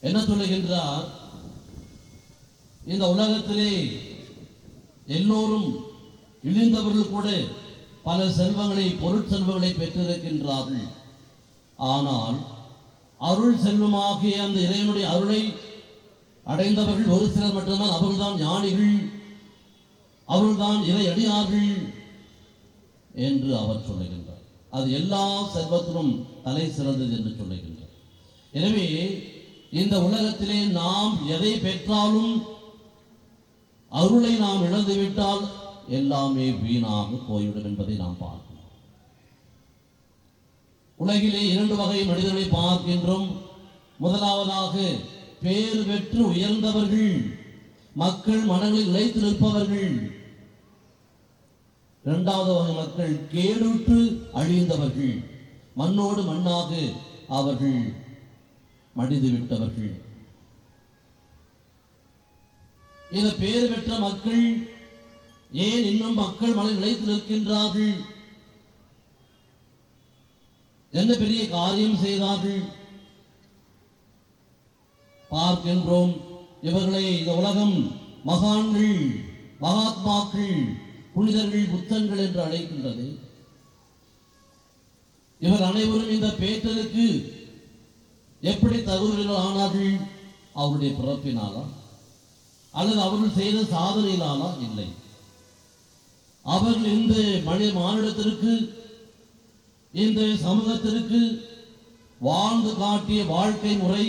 என்ன சொல்லுகின்றார்? இந்த உலகத்திலே எல்லோரும் இழிந்தவர்கள் கூட பல செல்வங்களை, பொருட்செல்வங்களை பெற்றிருக்கின்றார்கள். ஆனால் அருள் செல்வமாகிய அந்த இறைவனுடைய அருளை அடைந்தவர்கள் ஒரு சிலர் மட்டும்தான். அவர்கள்தான் ஞானிகள், அவர்கள்தான் இறை அடியார்கள் என்று அவர் சொல்லுகின்றார். அது எல்லா செல்வத்திலும் தலை சிறந்தது என்று சொல்லுகின்றார். எனவே இந்த உலகத்திலே நாம் எதை பெற்றாலும் அருளை நாம் இழந்துவிட்டால் எல்லாமே வீணாக போய்விடும் என்பதை நாம் பார்க்கிறோம். உலகிலே 2 வகை மனிதர்களை பார்க்கின்றோம். முதலாவதாக பேறு பெற்று உயர்ந்தவர்கள், மக்கள் மனங்களில் நிலைத்து நிற்பவர்கள். 2வது வகை மக்கள் கேடுற்று அழிந்தவர்கள், மண்ணோடு மண்ணாக அவர்கள் மடிந்து விட்டவர்கள். இந்த பேறு பெற்ற மக்கள் ஏன் இன்னும் மக்கள் மலை நிலைத்து நிற்கின்றார்கள்? என்ன பெரிய காரியம் செய்தார்கள்? பார்க்கின்றோம். இவர்களை இந்த உலகம் மகான்கள், மகாத்மாக்கள், புனிதர்கள், புத்தன்கள் என்று அழைக்கின்றது. இவர் அனைவரும் இந்த பேற்றலுக்கு எப்படி தகுதிகள் ஆனார்கள்? அவருடைய பிறப்பினாலா அல்லது அவர்கள் செய்த சாதனையினாலா? இல்லை. அவர்கள் இந்த மனித மானிடத்திற்கு, இந்த சமூகத்திற்கு வாழ்ந்து காட்டிய வாழ்க்கை முறை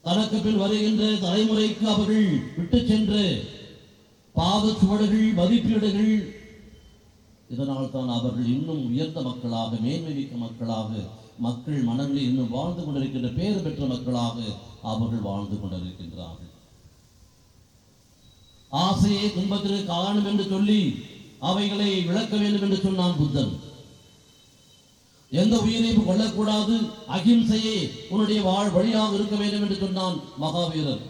தனக்கு பின் வருகின்ற தலைமுறைக்கு அவர்கள் விட்டு சென்ற பாதச்சுவடுகள், மதிப்பீடுகள், இதனால் தான் அவர்கள் இன்னும் உயர்ந்த மக்களாக, மேன்மை மிக்க மக்களாக, மக்கள் மனங்களில் இன்னும் வாழ்ந்து கொண்டிருக்கின்ற பேறு பெற்ற மக்களாக அவர்கள் வாழ்ந்து கொண்டிருக்கின்றார்கள். ஆசையை துன்பத்திற்கு காரணம் என்று சொல்லி அவைகளை விளக்க வேண்டும் என்று சொன்னான் புத்தன். எந்த உயிரையும் கொள்ளக்கூடாது, அகிம்சையே உன்னுடைய வழியாக இருக்க வேண்டும் என்று சொன்னான் மகாவீரர்.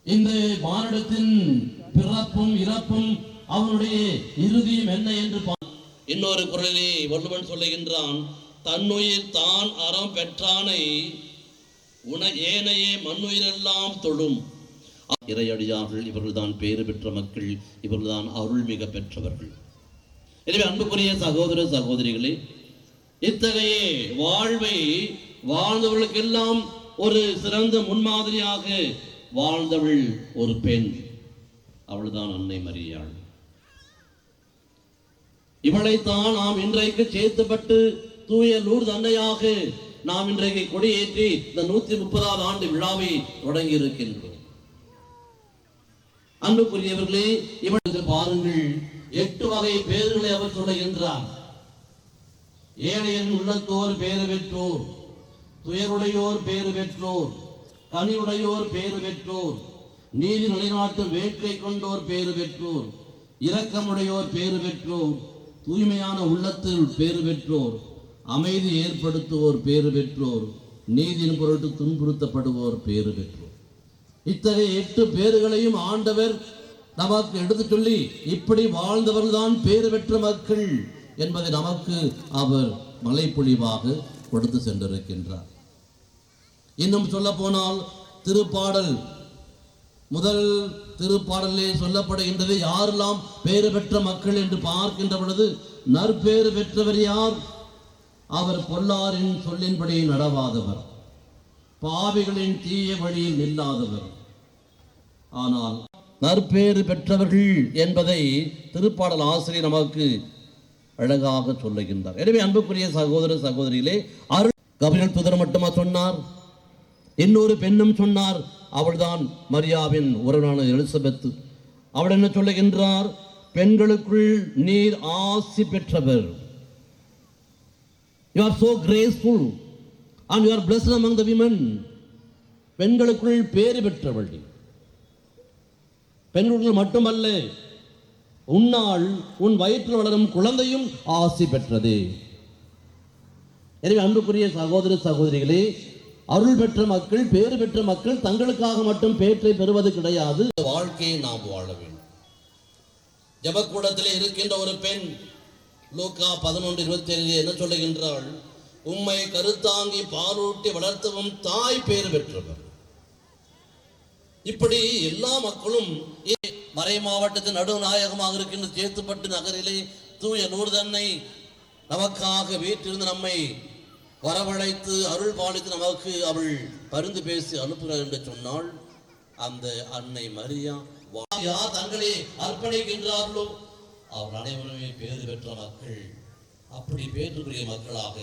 இந்த மானிடத்தின் பிறப்பும் இறப்பும் அவனுடைய இறுதியும் என்ன என்று இன்னொரு குரலிலே வள்ளுவன் சொல்லுகின்றான், தன்னுயிர் தான் அறம் பெற்றானை ஏனையே மண்ணுயிரெல்லாம் தொடும். இறையடியார்கள் இவர்கள்தான் பேறு பெற்ற மக்கள், இவர்கள்தான் அருள்மிக பெற்றவர்கள். எனவே அன்புக்குரிய சகோதர சகோதரிகளே, இத்தகைய வாழ்வை வாழ்ந்தவர்களுக்கெல்லாம் ஒரு சிறந்த முன்மாதிரியாக வாழ்ந்தவள் ஒரு பெண். அவள்தான் அன்னை மரியாள். இவளைத்தான் நாம் இன்றைக்கு சேர்த்துப்பட்டு தூய லூர்து அன்னையாக நாம் இன்றைக்கு கொடியேற்றி இந்த 130வது ஆண்டு விழாவை தொடங்கி இருக்கின்றோம். அன்புக்குரியவர்களே, இவளுக்கு பாருங்கள், 8 வகை பேர்களை அவர் சொல்லுகின்றார். ஏழையன் உள்ளத்தோர் பேறு பெற்றோர், துயருடையோர் பேறு பெற்றோர், கனியுடையோர் பேறு பெற்றோர், நீதி நிலைநாட்டும் வேட்கை கொண்டோர் பேறு பெற்றோர், இரக்கமுடையோர் பேறு பெற்றோர், தூய்மையான உள்ளத்தில் பேறு பெற்றோர், அமைதி ஏற்படுத்துவோர் பேறு பெற்றோர், நீதியின் பொருட்டு துன்புறுத்தப்படுவோர் பேறு பெற்றோர். இத்தகைய 8 பேறுகளையும் ஆண்டவர் நமக்கு எடுத்து சொல்லி இப்படி வாழ்ந்தவர்கள் தான் பேறு பெற்ற மக்கள் என்பதை நமக்கு அவர் மலைப்பொழிவாக கொடுத்து சென்றிருக்கின்றார். இன்னும் சொல்ல போனால் திருப்பாடல், முதல் திருப்பாடலே சொல்லப்படுகின்றது, யாரெல்லாம் பேறு பெற்ற மக்கள் என்று பார்க்கின்ற பொழுது நற்பேறு பெற்றவர் யார்? அவர் பொல்லாரின் சொல்லின்படி நடவாதவர், பாவிகளின் தீய வழியில் நில்லாதவர். ஆனால் நற்பேறு பெற்றவர்கள் என்பதை திருப்பாடல் ஆசிரியர் நமக்கு அழகாக சொல்லுகின்றார். எனவே அன்புக்குரிய சகோதர சகோதரிகளே, அருள் கபிரியல் தூதர் மட்டுமா சொன்னார்? இன்னொரு பெண்ணும் சொன்னார். அவள்தான் மரியாவின் உறவான எலிசபெத். அவள் என்ன சொல்லுகின்றார்? பெண்களுக்குள் நீர் ஆசி பெற்றவர். You are so graceful and you are blessed among the women. பெண்களுக்குள் பேறு பெற்றவள். பெண்களுக்குள் மட்டுமல்ல, உன்னால் உன் வயிற்றில் வளரும் குழந்தையும் ஆசி பெற்றது. எனவே அன்புக்குரிய சகோதர சகோதரிகளே, அருள் பெற்ற மக்கள், பேறு பெற்ற மக்கள் தங்களுக்காக மட்டும் பேற்றை பெறுவது கிடையாது. வாழ்க்கையை நாம் வாழ வேண்டும். ஜபக்கூடத்திலே இருக்கின்ற ஒரு பெண் லூக்கா 11:27 என்ன சொல்லுகின்றாள்? உம்மை கருத்தாங்கி பாலூட்டி வளர்த்தவும் தாய் பேறு பெற்றவர். இப்படி எல்லா மக்களும் மறை மாவட்டத்தின் நடுநாயகமாக இருக்கின்ற சேத்துப்பட்டு நகரிலே தூய லூர்து அன்னை நமக்காக வீட்டிலிருந்து நம்மை வரவழைத்து அருள் பாலித்து நமக்கு அவள் பரிந்து பேசி அனுப்புகிறார் என்று சொன்னால், அந்த அன்னை மரியா யார் தங்களை அர்ப்பணிக்கின்றார்களோ அவர் அனைவருமே பேறு பெற்ற மக்கள். அப்படி பேற்றுக்குரிய மக்களாக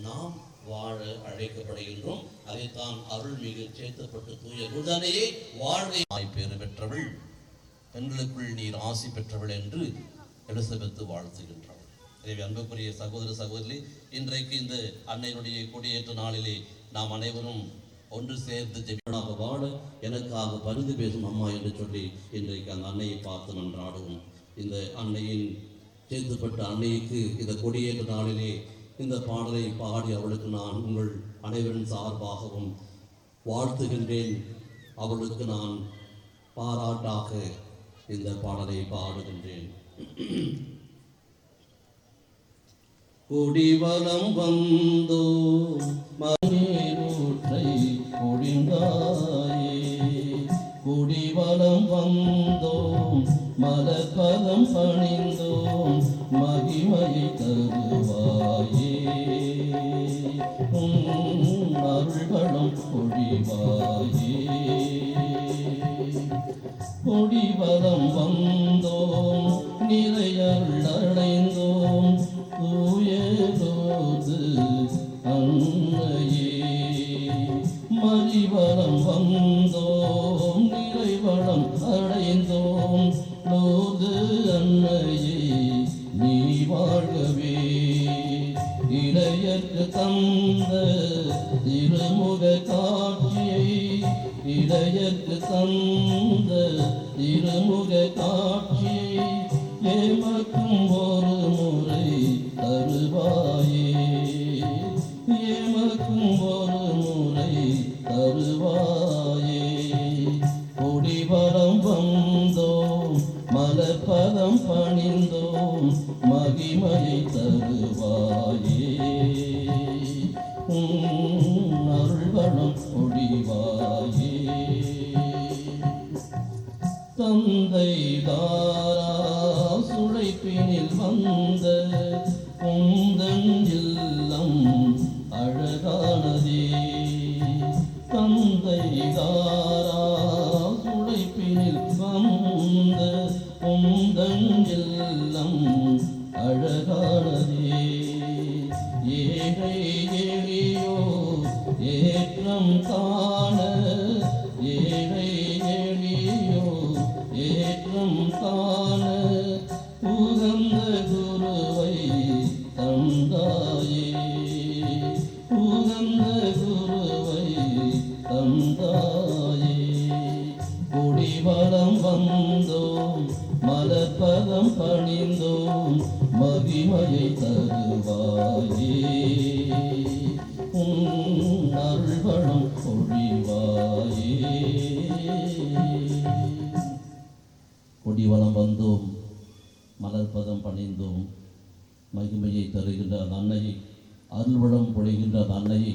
நாம் வாழ அழைக்கப்படுகின்றோம். அதைத்தான் அருள்மிகு சேர்த்தப்பட்டு தூய லூர்து அன்னையே வாழ்வை பேறு பெற்றவள், பெண்களுக்குள் நீர் ஆசி பெற்றவள் என்று எலிசபெத் வாழ்த்துகின்றாள். எனவே அன்புக்குரிய சகோதர சகோதரி, இன்றைக்கு இந்த அன்னையினுடைய கொடியேற்ற நாளிலே நாம் அனைவரும் ஒன்று சேர்ந்து ஜெபியாக வாழ எனக்காக பரிந்து பேசும் அம்மா என்று சொல்லி இன்றைக்கு அந்த அன்னையை பார்த்து மன்றாடுவோம். இந்த அன்னையின் சேர்த்துப்பட்ட அன்னைக்கு இந்த கொடியேற்ற நாளிலே இந்த பாடலை பாடி அவளுக்கு நான் உங்கள் அனைவரின் சார்பாகவும் வாழ்த்துகின்றேன். அவர்களுக்கு நான் பாராட்டாக இந்த பாடலை பாடுகின்றேன். குடிவலம் வந்தோ மணிரூற்றை பொழிந்தாயே, குடிவலம் வந்தோம் மலர்பதம் பணிந்தோம் மகிமையை தருவாயே, அருள்களும் பொழிவாயே. கொடிவலம் வந்தோம் நிறையருள் அடைந்தோம் தூயதோது அன்னையே, மறிவலம் வந்தோம் நிறைவளம் அடைந்தோம் லோது அன்னையே நீ வாழ்கவே. இளையர்க்கு தந்த திருமுக காட்சியை, இளையர்க்கு தந்த திருமுக காட்சியை ஏமக்கும் ஒரு முறை தருவாயே, ஏமக்கும் ஒரு முறை தருவாயே. கொடிவலம் வந்தோம் மலர்பதம் பணிந்தோம் மகிமையை தருவாயே, அருள்வளம் பொழிவாயே. தந்தை தாரா சுழைப்பினில் வந்த உந்தன் இல்லம் அழகானதே, தந்தை தாரா சுழைப்பினில் வந்த உந்தன் இல்லம் அழகானதே. ஏழை எளியோ ஏற்றம் காண, ஏழை எளியோ ஏற்றம் காண உகந்த குருவை தந்தாயே, உகந்த குருவை தந்தாயே. கொடிவலம் வந்தோம் மலர்பதம் பணிந்தோம் மகிமையை தருவாயே, அருள்வளம் பொழிவாயே. கொடிவலம் வந்தோம் மலர்பதம் பணிந்தோம் மகிமையை தருகின்ற அந்த அன்னையை, அருள்வளம் பொழிகின்ற அந்த அன்னையை,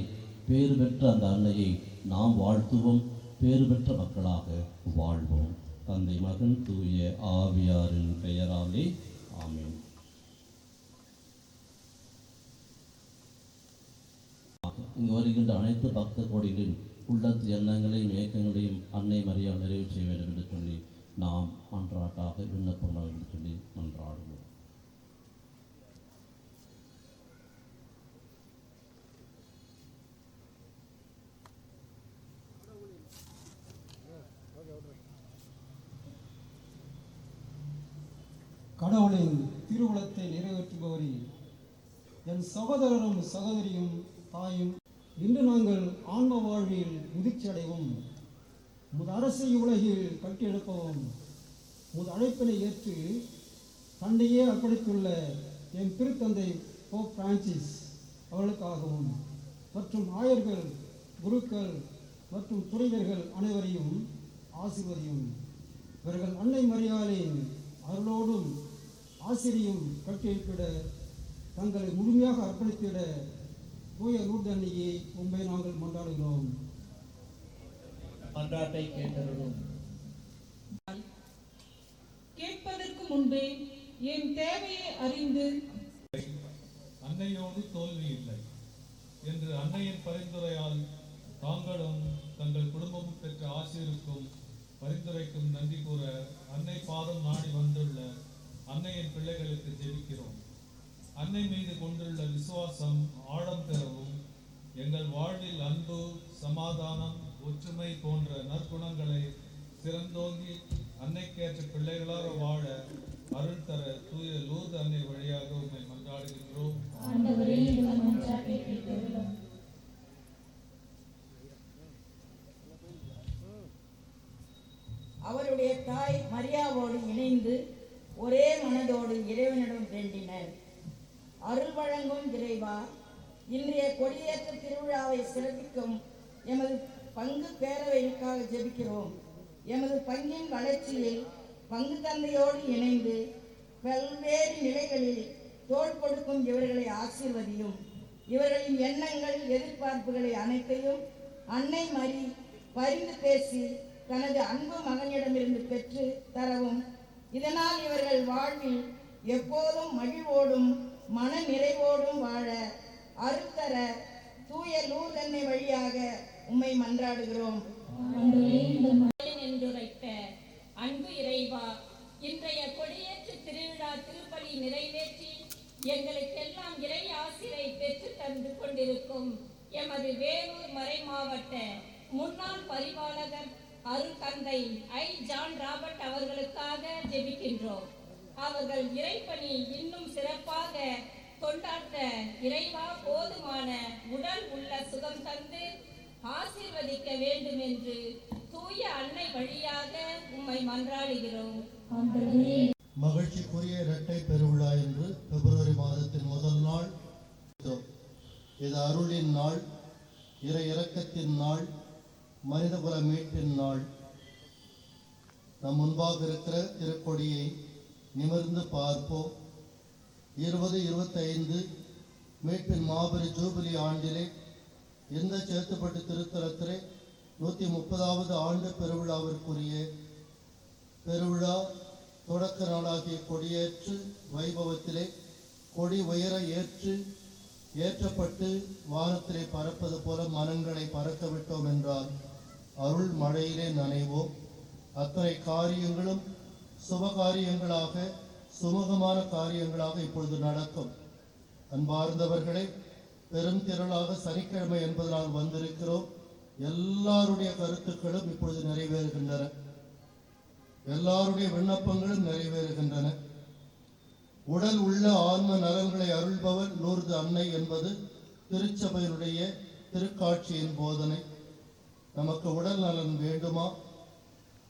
பேறு பெற்ற அந்த அன்னையை நாம் வாழ்த்துவோம், பேறு பெற்ற மக்களாக வாழ்வோம். தந்தை மகன் தூய ஆவியாரின் பெயராலே ஆமென். இங்கு வருகின்ற அனைத்து பக்த கோடிகளின் உள்ளத்து எண்ணங்களையும் இயக்கங்களையும் அன்னை மரியாள் நிறைவு செய்ய வேண்டும் என்று சொல்லி நாம் மன்றாட்டாக விண்ணப்பம் என்று சொல்லி மன்றாடுவோம். கடவுளின் திருவுளத்தை நிறைவேற்றுபவரே, என் சகோதரரும் சகோதரியும் தாயும், இன்று நாங்கள் ஆன்ம வாழ்வில் முதிர்ச்சி அடைவோம், உமது அரசை உலகில் கட்டியெழுப்பவும் உமது அழைப்பினை ஏற்று தன்னையே அர்ப்பணித்துள்ள என் திருத்தந்தை போப் பிரான்சிஸ் அவர்களுக்காகவும் மற்றும் ஆயர்கள், குருக்கள் மற்றும் துறைவர்கள் அனைவரையும் ஆசீர்வதியும். இவர்கள் அன்னை மரியாளின் அருளோடும் ஆசிரியும் கட்டியெழுப்பிட தங்களை முழுமையாக அர்ப்பணித்திட தூய லூர்து அன்னையை உண்மை நாங்கள் மன்றாடுகிறோம். மன்றாட்டை கேட்டருளும். கேட்பதற்கு முன்பே என் தேவையை அறிந்து அன்னையோடு தோல்வி இல்லை என்று அன்னையின் பரிந்துரையால் தாங்களும் தங்கள் குடும்பமும் பெற்ற ஆசிரியருக்கும் பரிந்துரைக்கும் நன்றி கூற அன்னை பாதம் நாடி வந்துள்ள அன்னையின் பிள்ளைகளுக்கு ஜெபிக்கிறோம். அன்னை மீது கொண்டுள்ள விசுவாசம் ஆழம் பெறவும் எங்கள் வாழ்வில் அன்பு, சமாதானம், ஒற்றுமை போன்ற நற்குணங்களை சிறந்தோங்கி அன்னைக்கேற்ற பிள்ளைகளாக வாழ அருள் தர தூய லூர்து அன்னை வழியாக உம்மை மன்றாடுகின்றோம். அவருடைய தாய் மரியாவோடு இணைந்து ஒரே மனதோடு இறைவனிடம் வேண்டினர். அருள் வழங்கும் இறைவா, இன்றைய கொடியேற்ற திருவிழாவை சிறப்பிக்கும் எமது பங்கு பேரவைகளுக்காக ஜெபிக்கிறோம். எமது பங்கின் வளர்ச்சியில் பங்கு தந்தையோடு இணைந்து பல்வேறு நிலைகளில் தோள் கொடுக்கும் இவர்களை ஆசீர்வதியும். இவர்களின் எண்ணங்கள், எதிர்பார்ப்புகளை அனைத்தையும் அன்னை மரி பரிந்து பேசி தனது அன்பு மகனிடமிருந்து பெற்று தரவும், இதனால் இவர்கள் வாழ்வில் எப்போதும் மகிழ்வோடும் மன நிறைவோடும் வாழ அருள் தர தூய லூர்தன்னை வழியாக உம்மை மன்றாடுகிறோம். என்றுரைத்த அன்பு இறைவா, இன்றைய கொடியேற்று திருவிழா திருப்பலி நிறைவேற்றி எங்களுக்கெல்லாம் இறை ஆசிரை பெற்று தந்து கொண்டிருக்கும் எமது வேலூர் மறை மாவட்ட முன்னாள் பரிபாலகர் அருள் தந்தை ஐ. ஜான் ராபர்ட் அவர்களுக்காக ஜெபிக்கின்றோம். அவர்கள் இறைப்பணி இன்னும் சிறப்பாக கொண்டாட்ட இறைவா போதுமான உடல் உள்ள சுகம் தந்து ஆசீர்வதிக்க வேண்டும் என்று தூய அன்னை வழியாக உம்மை மன்றாடுகிறோம். மகிழ்ச்சிக்குரிய இரட்டை பெருவிழா என்று பிப்ரவரி மாதத்தின் முதல் நாள். இது அருளின் நாள், இறை இரக்கத்தின் நாள், மனிதகுல மீட்பின் நாள். நம் முன்பாக இருக்கிற திருக்கொடியை நிமிர்ந்து பார்ப்போம். 2025 மீட்பின் மாபெரும் ஜூபிலி ஆண்டிலே இந்த சேத்துப்பட்டு திருத்தலத்திலே 130வது ஆண்டு பெருவிழாவிற்குரிய பெருவிழா தொடக்க நாளாகிய கொடியேற்று வைபவத்திலே கொடி உயர ஏற்றப்பட்டு வானத்திலே பறப்பது போல மனங்களை பறக்க விட்டோம் என்றால் அருள் மழையிலே நனைவோம். அத்தனை காரியங்களும் சுபகாரியங்களாக, சுமூகமான காரியங்களாக இப்பொழுது நடக்கும். அன்பார்ந்தவர்களே, பெரும் திரளாக சனிக்கிழமை என்பதனால் வந்திருக்கிறோம். எல்லாருடைய கருத்துக்களும் இப்பொழுது நிறைவேறுகின்றன. எல்லாருடைய விண்ணப்பங்களும் நிறைவேறுகின்றன. உடல் உள்ள ஆன்ம நலன்களை அருள்பவர் லூர்து அன்னை என்பது திருச்சபையினுடைய திருக்காட்சியின் போதனை. நமக்கு உடல் நலன் வேண்டுமா?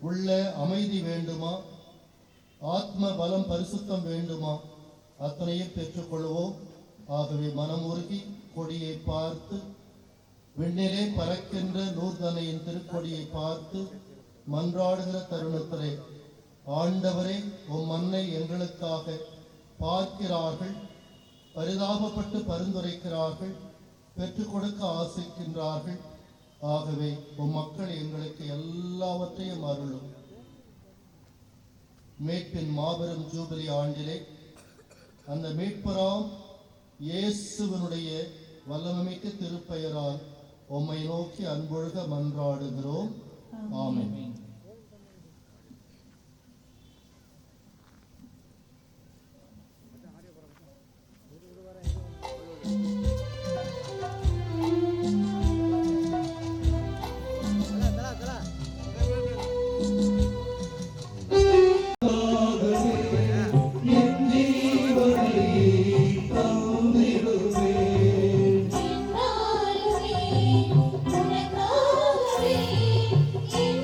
உள்ள அமைதி வேண்டுமா? ஆத்ம பலம், பரிசுத்தம் வேண்டுமா? அத்தனையும் பெற்றுக்கொள்வோம். ஆகவே மனமுருகி கொடியை பார்த்து, விண்ணிலே பறக்கின்ற லூர்தன்னையின் திருக்கொடியை பார்த்து மன்றாடுகிற தருணத்திலே, ஆண்டவரே, உம் அன்னை எங்களுக்காக பார்க்கிறார்கள், பரிதாபப்பட்டு பரிந்துரைக்கிறார்கள், பெற்றுக் கொடுக்க ஆசைக்கின்றார்கள். ஆகவே உம் மக்கள் எங்களுக்கு எல்லாவற்றையும் அருளும். மீட்பின் மாபெரும் ஜூபிலி ஆண்டிலே அந்த மீட்பராம் இயேசுவினுடைய வல்லமைமிக்க திருப்பெயரால் உம்மை நோக்கி அன்பொழுக மன்றாடுகிறோம். ஆமென். உனக்காகவே என்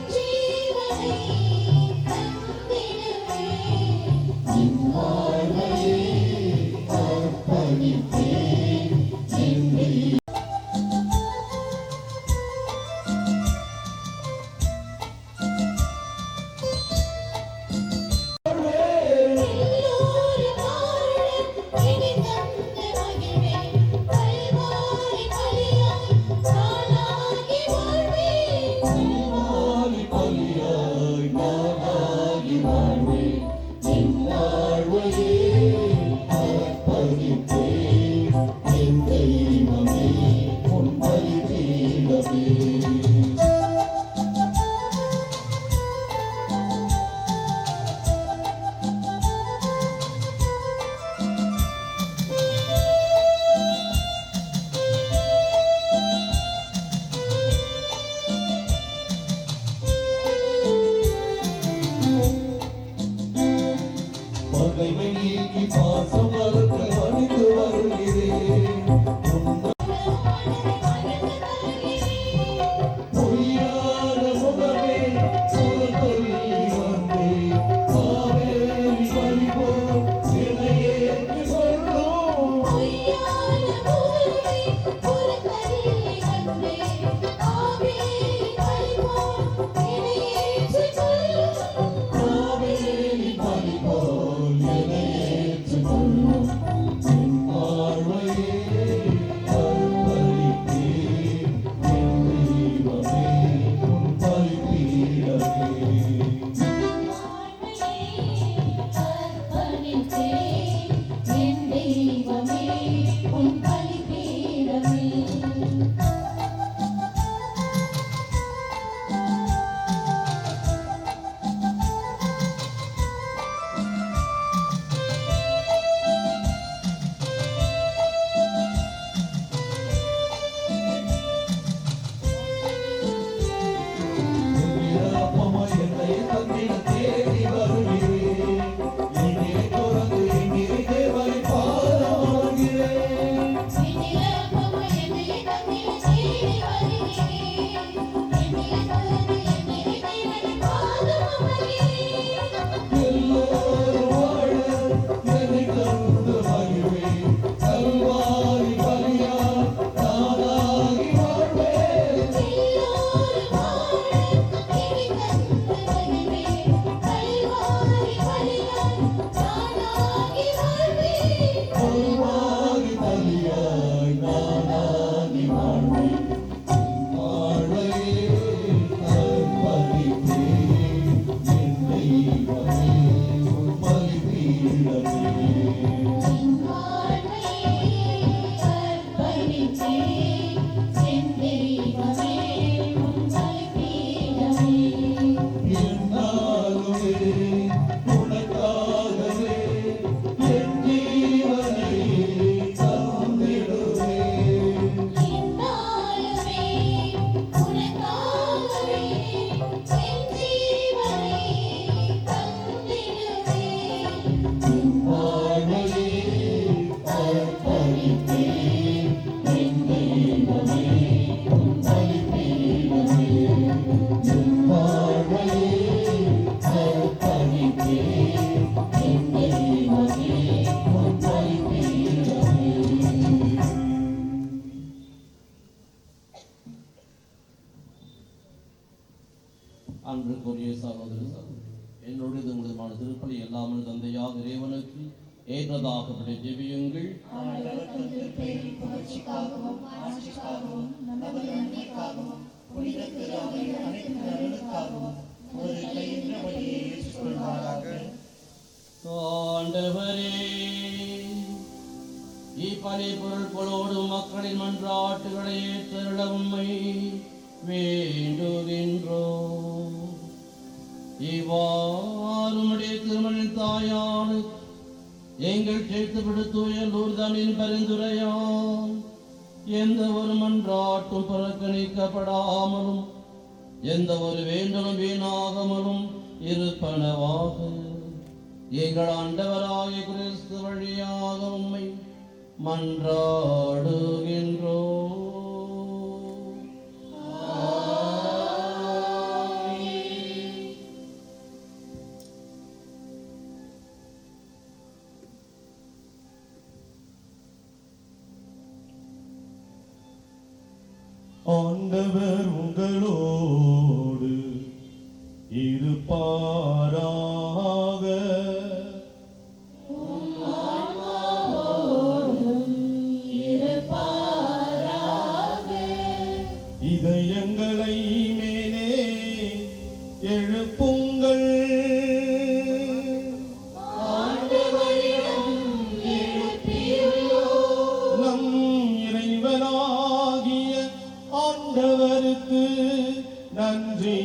அன்றுக்குரிய சகோதரர் என்னுடைய உங்களுமான திருப்பலி எல்லாமல் தந்தையாக இறைவனுக்கு ஏற்றதாகப்பட்ட ஜெபியுங்கள். ஆண்டவரே, இப்பணி பொருட்களோடு மக்களின் மன்றாட்டுகளை ஏற்றருள உம்மை வேண்டுகின்றோம். இவ்வாறுடைய திருமண தாயான எங்கள் சேர்த்துப்படுத்தூய லூர்தானின் பரிந்துரையால் எந்த ஒரு மன்றாட்டும் புறக்கணிக்கப்படாமலும் எந்த ஒரு வேண்டலும் வீணாகாமலும் இருப்பனவாக எங்கள் ஆண்டவராகிய கிறிஸ்து வழியாக உம்மை மன்றாடுகின்றோம். ஆண்டவர் உங்களோடு இருப்பாராக. இதயங்களை மேலே எழுப்புங்கள். நம் இறைவனாகிய ஆண்டவருக்கு நன்றி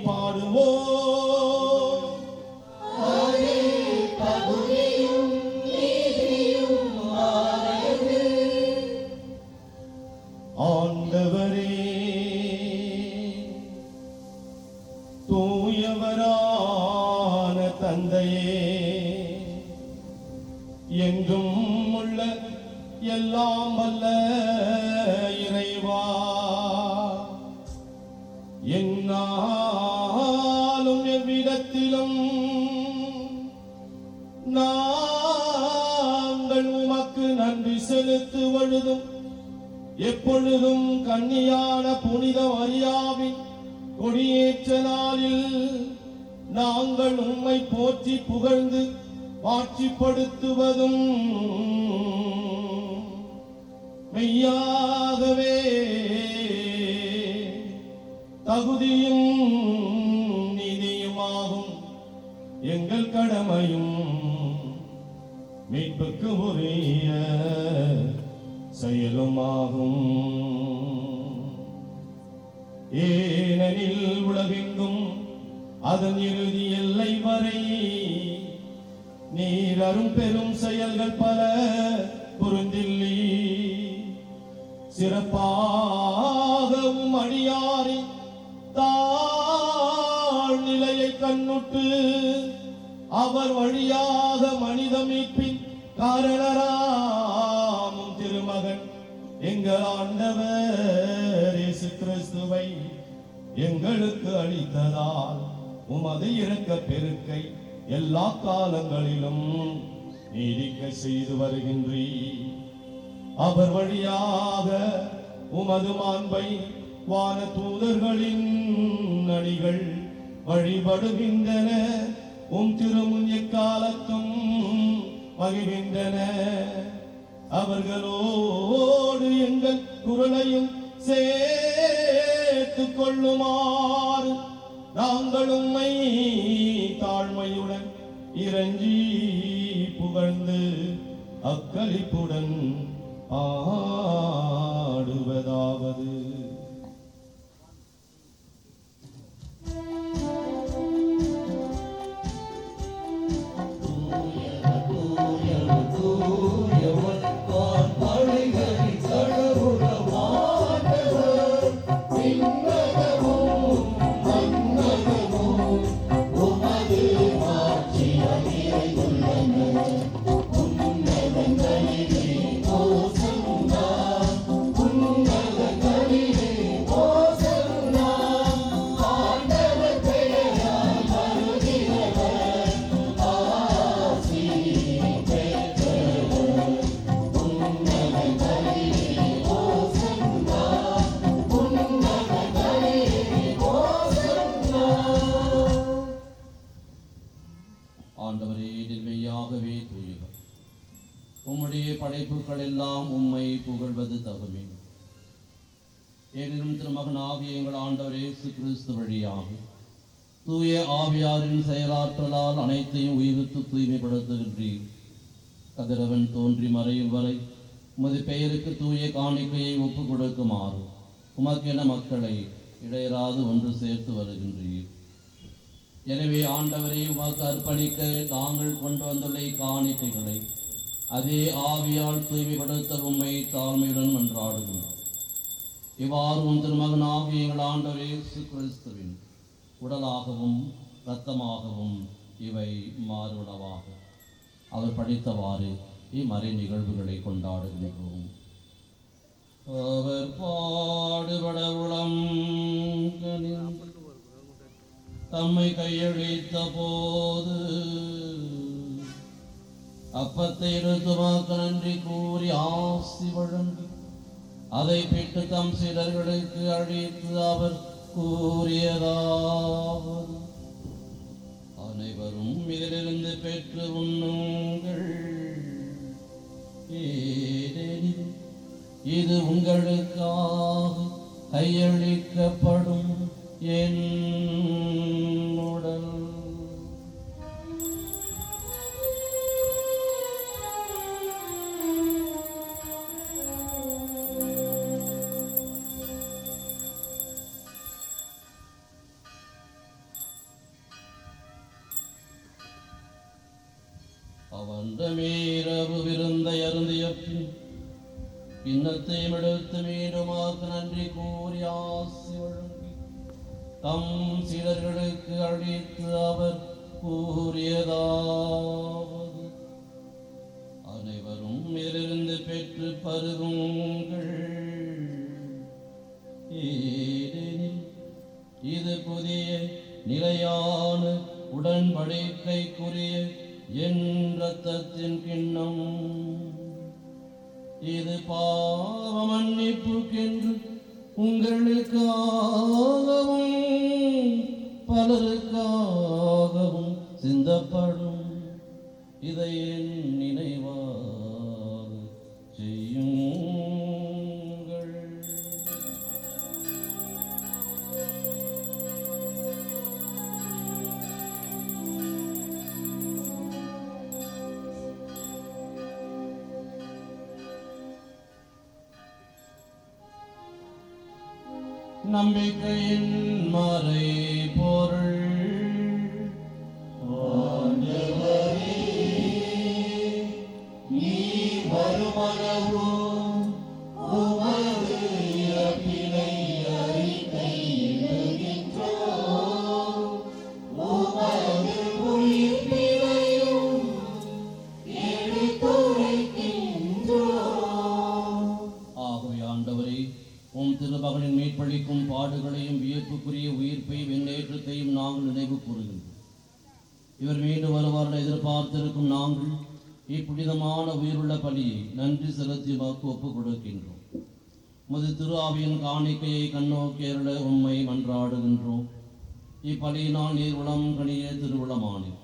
பாடுவோம். ஆண்டவரே, தூயவரான தந்தையே, என்றும் உள்ள எல்லாம் வல்ல இறைவா, என்னாலும் எவ்விடத்திலும் நாங்கள் உமக்கு நன்றி செலுத்துவதும் எப்பொழுதும் கன்னியான புனித மரியாவின் கொடியேற்ற நாளில் நாங்கள் உம்மை போற்றி புகழ்ந்து ஆட்சிப்படுத்துவதும் மெய்யாகவே தகுதியும் நீதியுமாகும். எங்கள் கடமையும் மீட்புக்கு உரிய செயலுமாகும். ஏனெனில் உலகெங்கும் அதன் இறுதி எல்லை வரை நீர் அரும் பெரும் செயல்கள் பல புரிந்தில்லி. சிறப்பாகவும் அடியாரின் தாழ்நிலையை கண்ணுட்டு அவர் வழியாக மனித மீட்பின் காரணராமும் திருமகன் எங்கள் ஆண்டவர் இயேசு கிறிஸ்துவை எங்களுக்கு அளித்ததால் உமது இரக்க பெருக்கை எல்லா காலங்களிலும் நீடிக்க செய்து வருகின்றீர். அவர் வழியாக உமது மாண்பை வான தூதர்களின் அணிகள் வழிபடுகின்றன. உம் திருமுன் எக்காலத்தும் மகிழ்கின்றன. அவர்களோடு எங்கள் குரலையும் சேர்த்துக் கொள்ளுமாறு நாங்கள் உம்மை தாழ்மையுடன் இறைஞ்சி புகழ்ந்து அக்களிப்புடன் ஆடுவதாவது. உன்னதங்களிலே உம்முடைய படைப்புகள் எல்லாம் உம்மை புகழ்வது தகுமே. எனினும் திருமகன் ஆகிய எங்கள் ஆண்டவர் இயேசு கிறிஸ்து வழியாக தூய ஆவியாரின் செயலாற்றலால் அனைத்தையும் உயிர்த்து தூய்மைப்படுத்துகின்றீர். கதிரவன் தோன்றி மறையும் வரை உமது பெயருக்கு தூய காணிக்கையை ஒப்புக் கொடுக்குமாறு உமக்கென மக்களை இடையராது ஒன்று சேர்த்து வருகின்றீர். எனவே ஆண்டவரை உமக்கு அர்ப்பணிக்க நாங்கள் கொண்டு வந்துள்ள காணிக்கைகளை அதே ஆவியால் தூய்மைப்படுத்த உம்மை தாழ்மையுடன் மன்றாடுகின்றோம். இவ்வாறு உம் திருமகன் ஆகிய எங்கள் ஆண்டவர் இயேசு கிறிஸ்துவின் உடலாகவும் இரத்தமாகவும் இவை மாறுணவாக அவர் படித்தவாறு இம்மறை நிகழ்வுகளை கொண்டாடுகின்றோம். அவர் பாடுபட உளம் தம்மை கையளித்த போது அப்பத்தை எடுத்து வாக்கு நன்றி கூறி ஆசி வழங்கி அதை பெற்று தம் சிலர்களுக்கு அழித்து அவர் கூறியதாவது, அனைவரும் இதிலிருந்து பெற்று உண்ணுங்கள், ஏனெனில் இது உங்களுக்காக கையளிக்கப்படும் என் உடல். அவன்றமேரவு விருந்தை அருந்திய பின் பின்னத்தையும் எடுத்து மீண்டுமாக்கு நன்றி கூறி ஆசி வழங்கி தம் சீடர்களுக்கு அளித்து அவர் கூறியதாவது, அனைவரும் இதிலிருந்து பெற்று பருகுங்கள், ஏனெனில் இது புதிய நிலையான உடன்படிக்கைக்குரிய என் இரத்தத்தின் கிண்ணம். இது பாவ மன்னிப்புக்கென்று உங்களுக்காகவும் பலருக்காகவும் சிந்தப்படும். இதை என் நினைவாக செய்யுங்கள். நம்பிக்கையின் மறை பொருள். நீ வருமளவும் உமது இறப்பினை அறிக்கையிடுகின்றோம், உமது உயிர்ப்பினையும் எடுத்துரைக்கின்றோம். ஆகவே ஆண்டவரே, உம் திருமகனின் மீட்பளிக்கும் பாடுகளையும் வியப்புக்குரிய உயிர்ப்பையும் வெண்ணேற்றத்தையும் நாங்கள் நினைவு கூறுகின்றோம். இவர் மீண்டும் வருவார் எதிர்பார்த்திருக்கும் நாங்கள் இப்புனிதமான உயிருள்ள பலியை நன்றி செலுத்தி வாக்கு ஒப்புக் கொடுக்கின்றோம். உமது திரு ஆவியின் காணிக்கையை கண்ணோக்கியருள உம்மை மன்றாடுகின்றோம். இப்பலியினால் நீர் உளம் கணிய திருவுளமானீர்.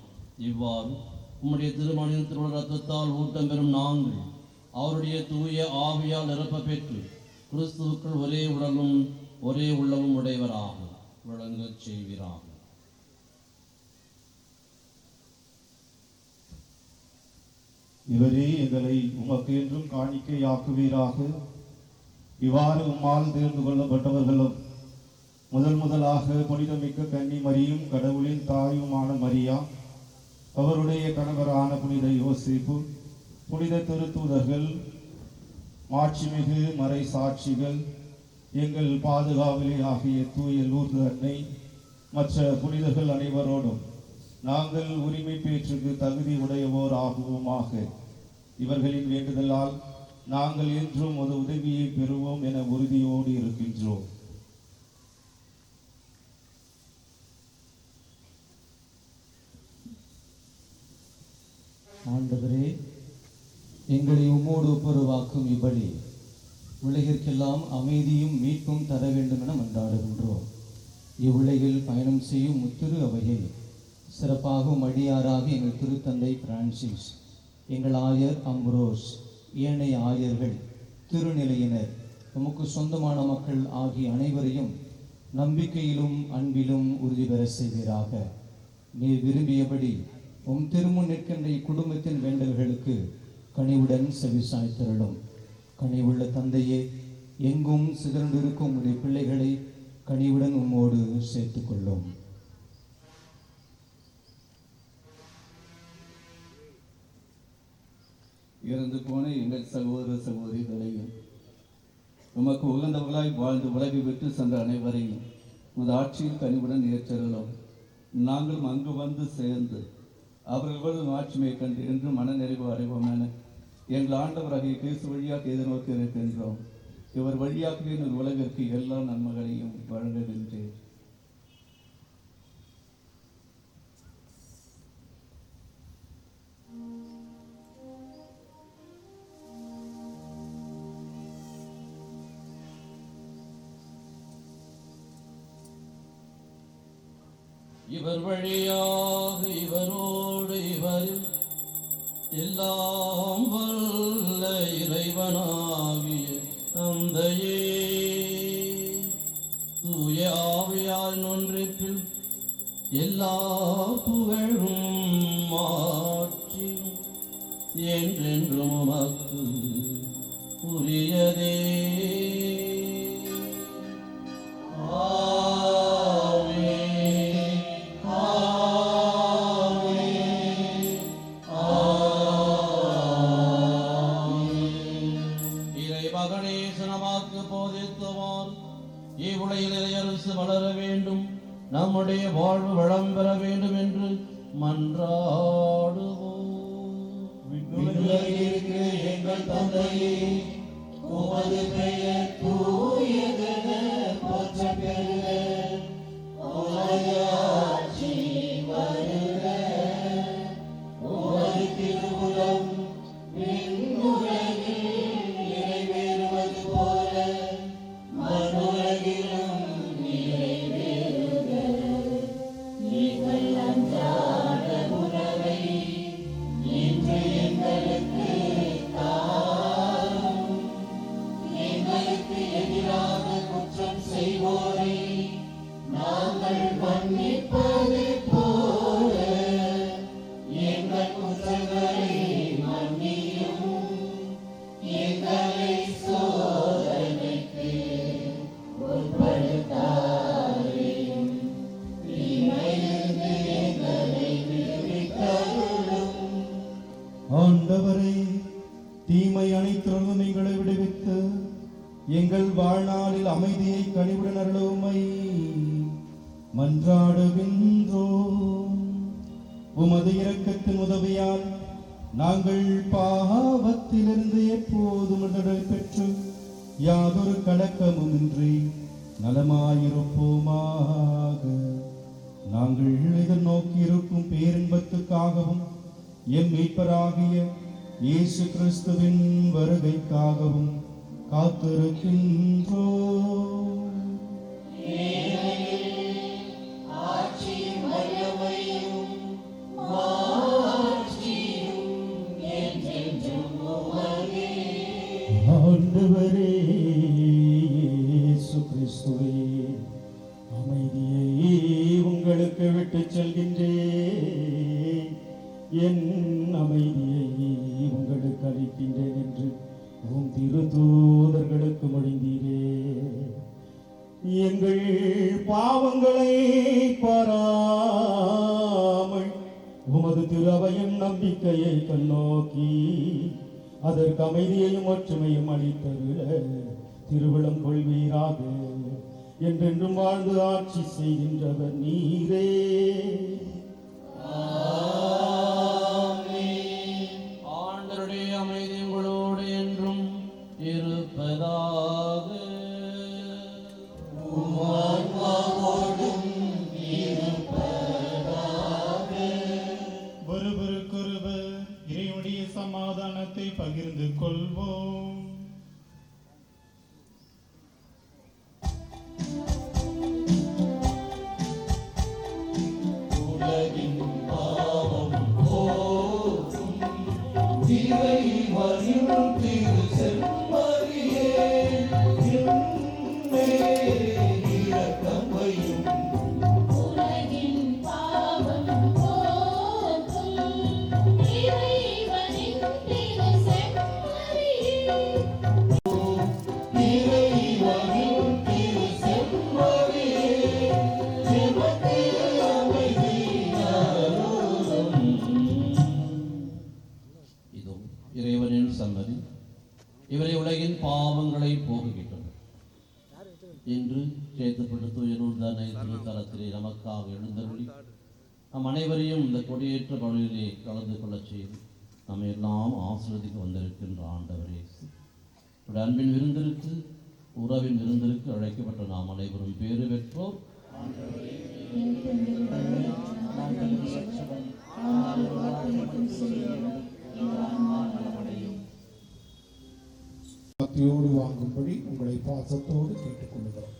இவ்வாறு உம்முடைய திருமணின் திருவுள ரத்தத்தால் ஊட்டம் பெறும் நாங்கள் அவருடைய தூய ஆவியால் நிரப்ப பெற்று கிறிஸ்துவுக்குள் ஒரே உடலும் ஒரே உள்ளமும் உடையவராக விளங்கச் செய்வீராக. இவரே எங்களை உமக்கு என்றும் காணிக்கையாக்குவீராக. இவ்வாறு உம்மால் தேர்ந்து கொள்ளப்பட்டவர்களும் முதலாக புனிதமிக்க கன்னி மரியும் கடவுளின் தாயுமான மரியா, அவருடைய கணவரான புனித யோசேப்பு, புனித திருத்தூதர்கள், மாட்சிமிகு மறை சாட்சிகள், எங்கள் பாதுகாவலி ஆகிய தூய லூர்து அன்னை, மற்ற புனிதர்கள் அனைவரோடும் நாங்கள் உரிமை பேற்றுக்கு தகுதி உடையவோர் ஆகுவோமாக. இவர்களின் வேண்டுதலால் நாங்கள் என்றும் ஒரு உதவியை பெறுவோம் என உறுதியோடு இருக்கின்றோம். ஆண்டவரே, எங்களை உம்மோடு ஒப்புரவாக்கும் இப்படி உலகிற்கெல்லாம் அமைதியும் மீட்பும் தர வேண்டும் என மன்றாடுகின்றோம். இவ்வுலகில் பயணம் செய்யும் முத்திரு அவையில் சிறப்பாக அடியாராக எங்கள் திருத்தந்தை பிரான்சிஸ், எங்கள் ஆயர் அம்ப்ரோஸ், ஏனைய ஆயர்கள், திருநிலையினர், உமக்கு சொந்தமான மக்கள் ஆகிய அனைவரையும் நம்பிக்கையிலும் அன்பிலும் உறுதி பெற செய்வீராக. நீர் விரும்பியபடி உம் திருமுன் நிற்கின்ற இக்குடும்பத்தின் வேண்டல்களுக்கு கனிவுடன் செவிசாய்த்தருளும். கனிவுள்ள தந்தையே, எங்கும் சிதறண்டிருக்கும் உடைய பிள்ளைகளை கனிவுடன் உம்மோடு சேர்த்துக் கொள்ளும். இறந்து போன எங்கள் சகோதர சகோதரிகளையும் உமக்கு உகந்தவர்களாய் வாழ்ந்து உலகை விட்டு சென்ற அனைவரையும் உமது ஆட்சியில் கனிவுடன் ஏற்றருளும். நாங்களும் அங்கு வந்து சேர்ந்து அவர்களோடு ஆட்சிமை கண்டு என்று மனநிறைவு அடைவோம் என எங்கள் ஆண்டவராகிய கிறிஸ்து வழியாக எதிர்நோக்கி இருக்கின்றோம். இவர் வழியாக எங்கள் உலகிற்கு எல்லா நன்மைகளையும் வழங்குகின்றேன். இவர் வழியாக இவரோடு இவரில் எல்லாம் வல்ல இறைவனாகிய தந்தையே, தூய ஆவியார் ஒன்றிப்பில் எல்லா புகழும் மாட்சியும் என்றென்றும் உமக்கு உரியதே. வளர வேண்டும், நம்முடைய வாழ்வு வளம் பெற வேண்டும் என்று மன்றாடுவோம். எங்கள் தந்தையே, உமது பெயர் தூயதென போற்றப் பெறுக. உமது ஆட்சி வருக. உமது திருவுளம் விண்ணுலகில் நிறைவேறுவது போல மண்ணுலகிலும் நிறைவேறுக. எங்கள் அன்றாட உணவை இன்று எங்களுக்கு தாரும். எங்களுக்கு எதிராக குற்றம் செய்வோரை நாங்கள் மன்னிப்பது போல எங்கள் குற்றங்களை மன்னியும். எங்களை சோதனைக்கு உட்படுத்தாதேயும். தீமையிலிருந்து எங்களை விடுவித்தருளும். ஆண்டவரே, தீமை அனைத்திலிருந்தும் எங்களை விடுவித்து எங்கள் வாழ்நாளில் அமைதியை கனிவுடன் அருளுமை மன்றாடுகின்றோம். உமது இரக்கத்தின் உதவியால் நாங்கள் பாவத்திலிருந்து எப்போதும் விடுதலை பெற்று யாதொரு கலக்கமுமின்றி நலமாயிருப்போமாக. நாங்கள் எதிர்நோக்கி இருக்கும் பேரின்பத்துக்காகவும் எம் மீட்பராகிய இயேசு கிறிஸ்துவின் வருகைக்காகவும் காத்திருக்கின்றோம். ஆட்சியும் வல்லமையும் மாட்சியும் என்றென்றும் உமதே. ஆண்டவரே இயேசு கிறிஸ்துவே, அமைதியை உங்களுக்கு விட்டுச் செல்கின்றேன், என் அமைதியை உங்களுக்கு அளிக்கின்றேன் என்று உம் திருத்தூதர்களுக்கு மொழிந்தீரே. எங்கள் பாவங்களை பாராமல் உமது திருவையும் நம்பிக்கையை கண்ணோக்கி அதற்கு அமைதியையும் ஒற்றுமையும் அளித்தருள திருவிழம் கொள்வீராக. என்றென்றும் வாழ்ந்து ஆட்சி செய்கின்றவர் நீரே. ஆண்டவருடைய அமைதி உங்களோடு என்றும் இருப்பதாக. ஒருவருக்கொருவர் இறைவனுடைய சமாதானத்தை பகிர்ந்து கொள்வோம். உலகின் பாவம் போக்கும் இறை வழிநடத்தி இறைவனின் சன்னதி இவரை உலகின் பாவங்களை போக்குகின்றனர். இன்று சேர்த்துப்பட்டு தூயனூர்தானை திருத்தலத்திலே நமக்காக எழுந்தருளி நம் அனைவரையும் இந்த கொடியேற்ற பணியிலே கலந்து கொள்ளச் செய்து நம்ம எல்லாம் ஆசீர்வதிக்க வந்திருக்கின்ற ஆண்டவரே, அன்பின் விருந்திற்கு உறவின் விருந்திற்கு அழைக்கப்பட்ட நாம் அனைவரும் பேறு பெற்றோர். பக்தியோடு வாங்கும்படி உங்களை பாசத்தோடு கேட்டுக்கொள்கிறோம்.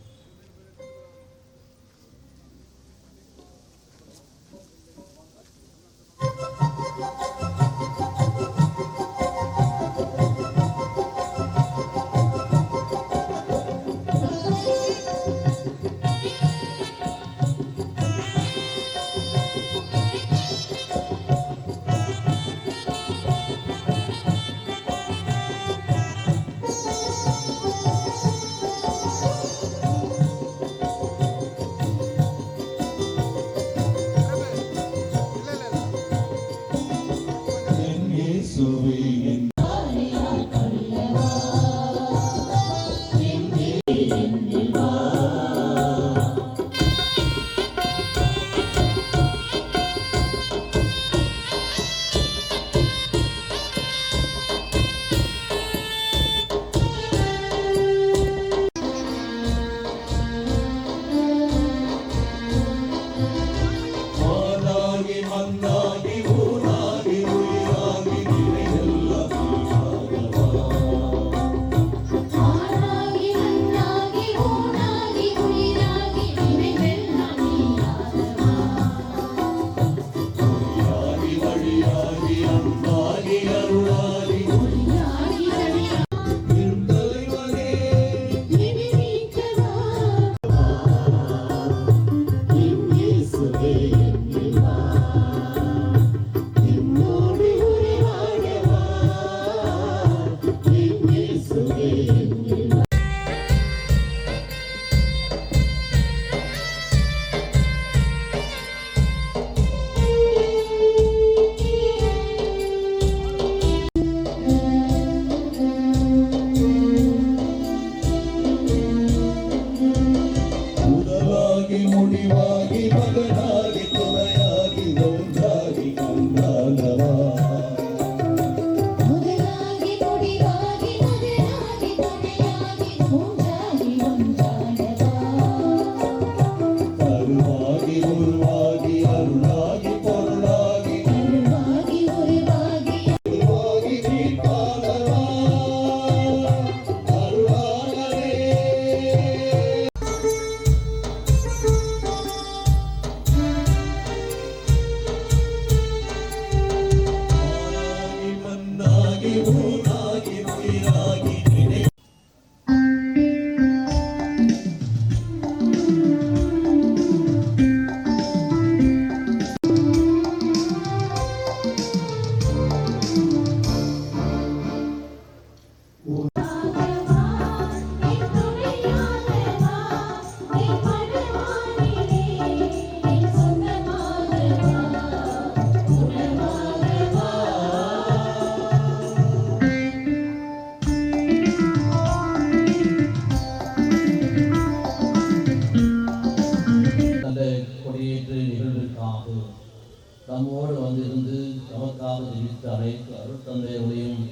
நம்மோடு வந்திருந்து நமக்காக ஜெபித்த அனைத்து அருட்தந்தையர்களையும்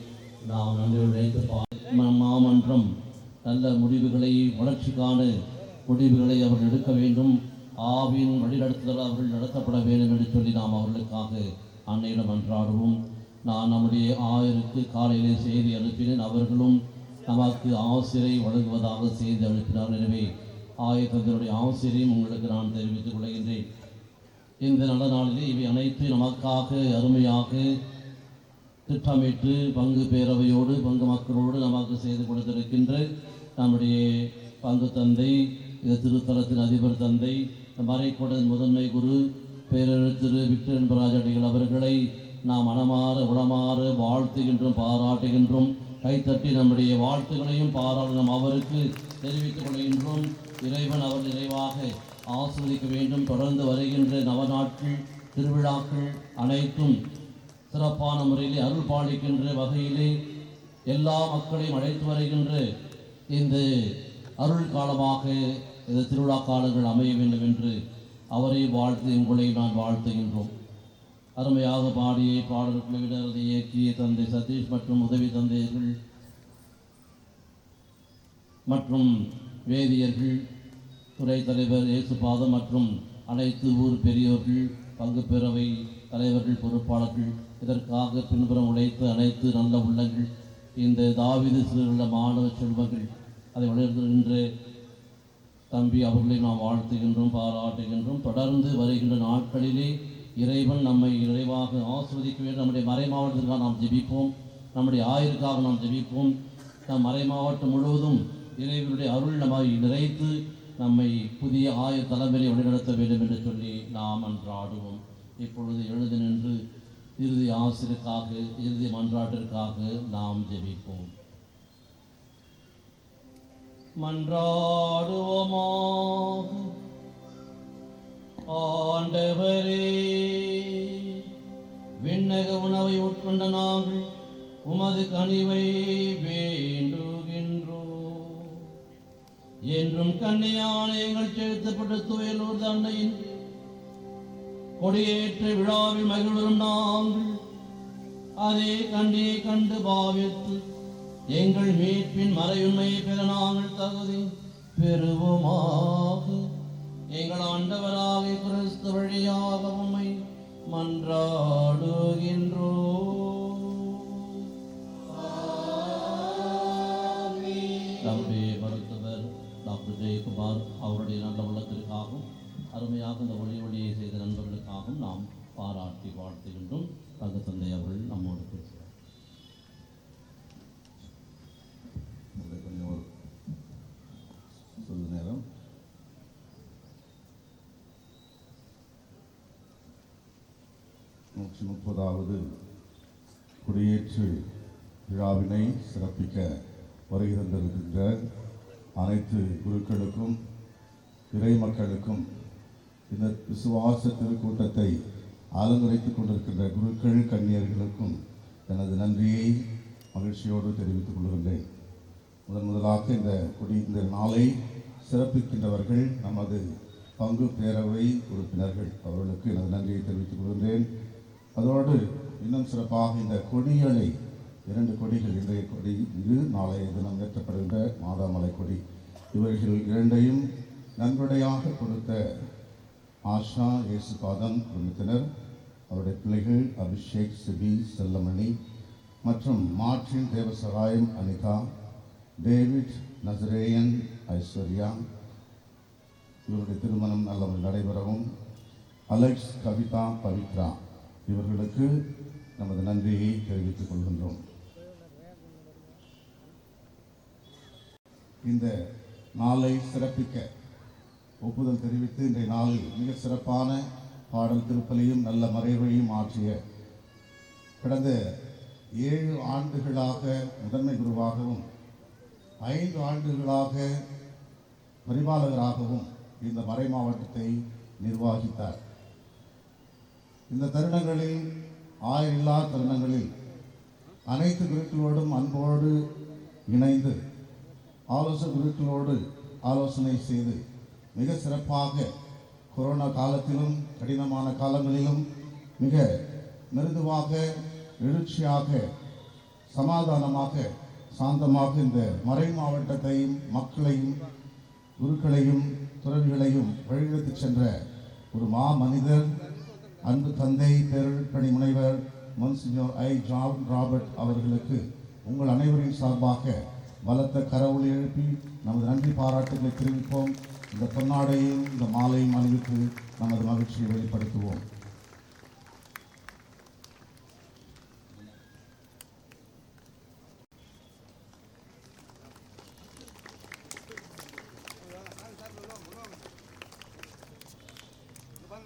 நாம் நன்றியோடு நினைத்து மாமன்றம் நல்ல முடிவுகளை வளர்ச்சிக்கான முடிவுகளை அவர்கள் எடுக்க வேண்டும், ஆவின் வழிநடத்துதல் அவர்கள் நடத்தப்பட வேண்டும் என்று சொல்லி நாம் அவர்களுக்காக அன்னையிடம் அன்றாடுவோம். நான் நம்முடைய ஆயருக்கு காலையிலே செய்தி அனுப்பினேன், அவர்களும் நமக்கு ஆசிரியை வழங்குவதாக செய்தி அனுப்பினார். எனவே ஆயத்தந்தருடைய ஆசிரியையும் உங்களுக்கு நான் தெரிவித்துக் கொள்கின்றேன். இந்த நல்ல நாளிலே இவை அனைத்து நமக்காக அருமையாக திட்டமிட்டு பங்கு பேரவையோடு பங்கு மக்களோடு நமக்கு செய்து கொடுத்திருக்கின்ற நம்முடைய பங்கு தந்தை இந்த திருத்தலத்தின் அதிபர் தந்தை மறைக்கூடத்தின் முதன்மை குரு பேரறிஞர் திரு விக்டர் என்பராஜ் அடிகள் அவர்களை நாம் மனமாற உளமாற வாழ்த்துகின்றோம், பாராட்டுகின்றோம். கைத்தட்டி நம்முடைய வாழ்த்துக்களையும் பாராட்டு அவருக்கு தெரிவித்துக் கொள்கின்றோம். இறைவன் அவர் நிறைவாக ஆசிர்வதிக்க வேண்டும். தொடர்ந்து வருகின்ற நவநாட்கள் திருவிழாக்கள் அனைத்தும் சிறப்பான முறையிலே அருள் பாலிக்கின்ற வகையிலே எல்லா மக்களையும் அழைத்து வருகின்ற இந்த அருள் காலமாக இந்த திருவிழா காலங்கள் அமைய வேண்டும் என்று அவரை வாழ்த்து உங்களை நான் வாழ்த்துகின்றோம். அருமையாக பாடிய பாடல்களை இயக்கிய தந்தை சதீஷ் மற்றும் உதவி தந்தையர்கள் மற்றும் வேதியர்கள், துறை தலைவர் இயேசுபாதம் மற்றும் அனைத்து ஊர் பெரியோர்கள், பங்கு பேரவை தலைவர்கள், பொறுப்பாளர்கள், இதற்காக பின்புறம் உழைத்த அனைத்து நல்ல உள்ளங்கள், இந்த தாவீது சிறுள்ள மாணவ செல்வங்கள், அதை வளர்கின்ற தம்பி அவர்களை நாம் வாழ்த்துகின்றோம், பாராட்டுகின்றோம். தொடர்ந்து வருகின்ற நாட்களிலே இறைவன் நம்மை நிறைவாக ஆஸ்வதிக்க வேண்டும். நம்முடைய மறை மாவட்டத்திற்காக நாம் ஜெபிப்போம், நம்முடைய ஆயருக்காக நாம் ஜெபிப்போம். நம் மறை மாவட்டம் முழுவதும் இறைவனுடைய அருள் நம்மை நிறைத்து நம்மை புதிய ஆயர் தலைமையை வழிநடத்த வேண்டும் என்று சொல்லி நாம் மன்றாடுவோம். இப்பொழுது எழுந்து நின்று இறுதி ஆசிரியருக்காக, இறுதி மன்றாட்டிற்காக நாம் ஜெபிப்போம். மன்றாடுவோமாக. ஆண்டவரே, விண்ணக உணவை உட்கொண்ட நாங்கள் உமது கனிவை வேண்டுகின்றோம். என்றும் கன்னியான எங்கள் செலுத்தப்பட்ட துயலூர் தன்னையின் கொடியேற்ற விழாவில் மகிழ்வரும் நாங்கள் அதே கண்டியை கண்டு பாவித்து எங்கள் மீட்பின் மறையுண்மையை பெற நாங்கள் தகுதி பெறுவோமாக. எங்கள் ஆண்டவராகிய கிறிஸ்து வழியாக உம்மை மன்றாடுகின்றோம். நம்முடைய மருத்துவர் டாக்டர் ஜெயக்குமார் அவருடைய நல்ல உள்ளத்திற்காகவும் அருமையாக இந்த ஒளியை செய்த நண்பர்களுக்காகவும் நாம் பாராட்டி வாழ்த்துகின்றோம். தங்க தந்தை அவர்கள் நம்மோடு பேசுகிறார். கொஞ்சம் சொல்ல நேரம். நூற்றி 30வது குடியேற்று விழாவினை சிறப்பிக்க வருகை தந்திருக்கின்ற அனைத்து குருக்களுக்கும் இறை மக்களுக்கும் இந்த விசுவாச திருக்கூட்டத்தை அலங்கரித்துக் கொண்டிருக்கின்ற குருக்கள் கன்னியர்களுக்கும் எனது நன்றியை மகிழ்ச்சியோடு தெரிவித்துக் கொள்கின்றேன். முதலாக இந்த நாளை சிறப்பிக்கின்றவர்கள் நமது பங்கு பேரவை உறுப்பினர்கள், அவர்களுக்கு எனது நன்றியை தெரிவித்துக் கொள்கின்றேன். அதோடு இன்னும் சிறப்பாக இந்த கொடிகளை 2 கொடிகள், இன்றைய கொடி இது நாளைய தினம் ஏற்றப்படுகின்ற மாதாமலை கொடி, இவர்கள் 2ஐயும் நன்கொடையாக கொடுத்த ஆஷா இயேசுபாதம் குடும்பத்தினர், அவருடைய பிள்ளைகள் அபிஷேக், சிபி, செல்லமணி மற்றும் மார்டின் தேவசகாயம், அனிகா, டேவிட், நசரேயன், ஐஸ்வர்யா, இவருடைய திருமணம் நல்ல நடைபெறவும், அலெக்ஸ், கவிதா, பவித்ரா இவர்களுக்கு நமது நன்றியை தெரிவித்துக் கொள்கின்றோம். இந்த நாளை சிறப்பிக்க ஒப்புதல் தெரிவித்து இன்றைய நாளில் மிக சிறப்பான பாடல் திருப்பலியும் நல்ல மறைவையும் ஆற்றிய கடந்த 7 ஆண்டுகளாக முதன்மை குருவாகவும் 5 ஆண்டுகளாக பரிபாலகராகவும் இந்த மறை மாவட்டத்தை நிர்வகித்தார். இந்த தருணங்களில், ஆயிரில்லா தருணங்களில் அனைத்து குருக்களோடும் அன்போடு இணைந்து குருக்களோடு ஆலோசனை செய்து மிக சிறப்பாக கொரோனா காலத்திலும் கடினமான காலங்களிலும் மிக மிருதுவாக, எழுச்சியாக, சமாதானமாக, சாந்தமாக இந்த மறை மாவட்டத்தையும் மக்களையும் குருக்களையும் துறவிகளையும் வழிநடத்தி சென்ற ஒரு மனிதர், அன்பு தந்தை பேரழிப்பணி முனைவர் மொன்சிஞர் ஐ. ஜான் ராபர்ட் அவர்களுக்கு உங்கள் அனைவரின் சார்பாக பலத்த கரவொலி எழுப்பி நமது நன்றி பாராட்டுகளை தெரிவிப்போம். இந்த பொன்னாடையும் இந்த மாலையும் அணிவித்து நமது மகிழ்ச்சியை வெளிப்படுத்துவோம்.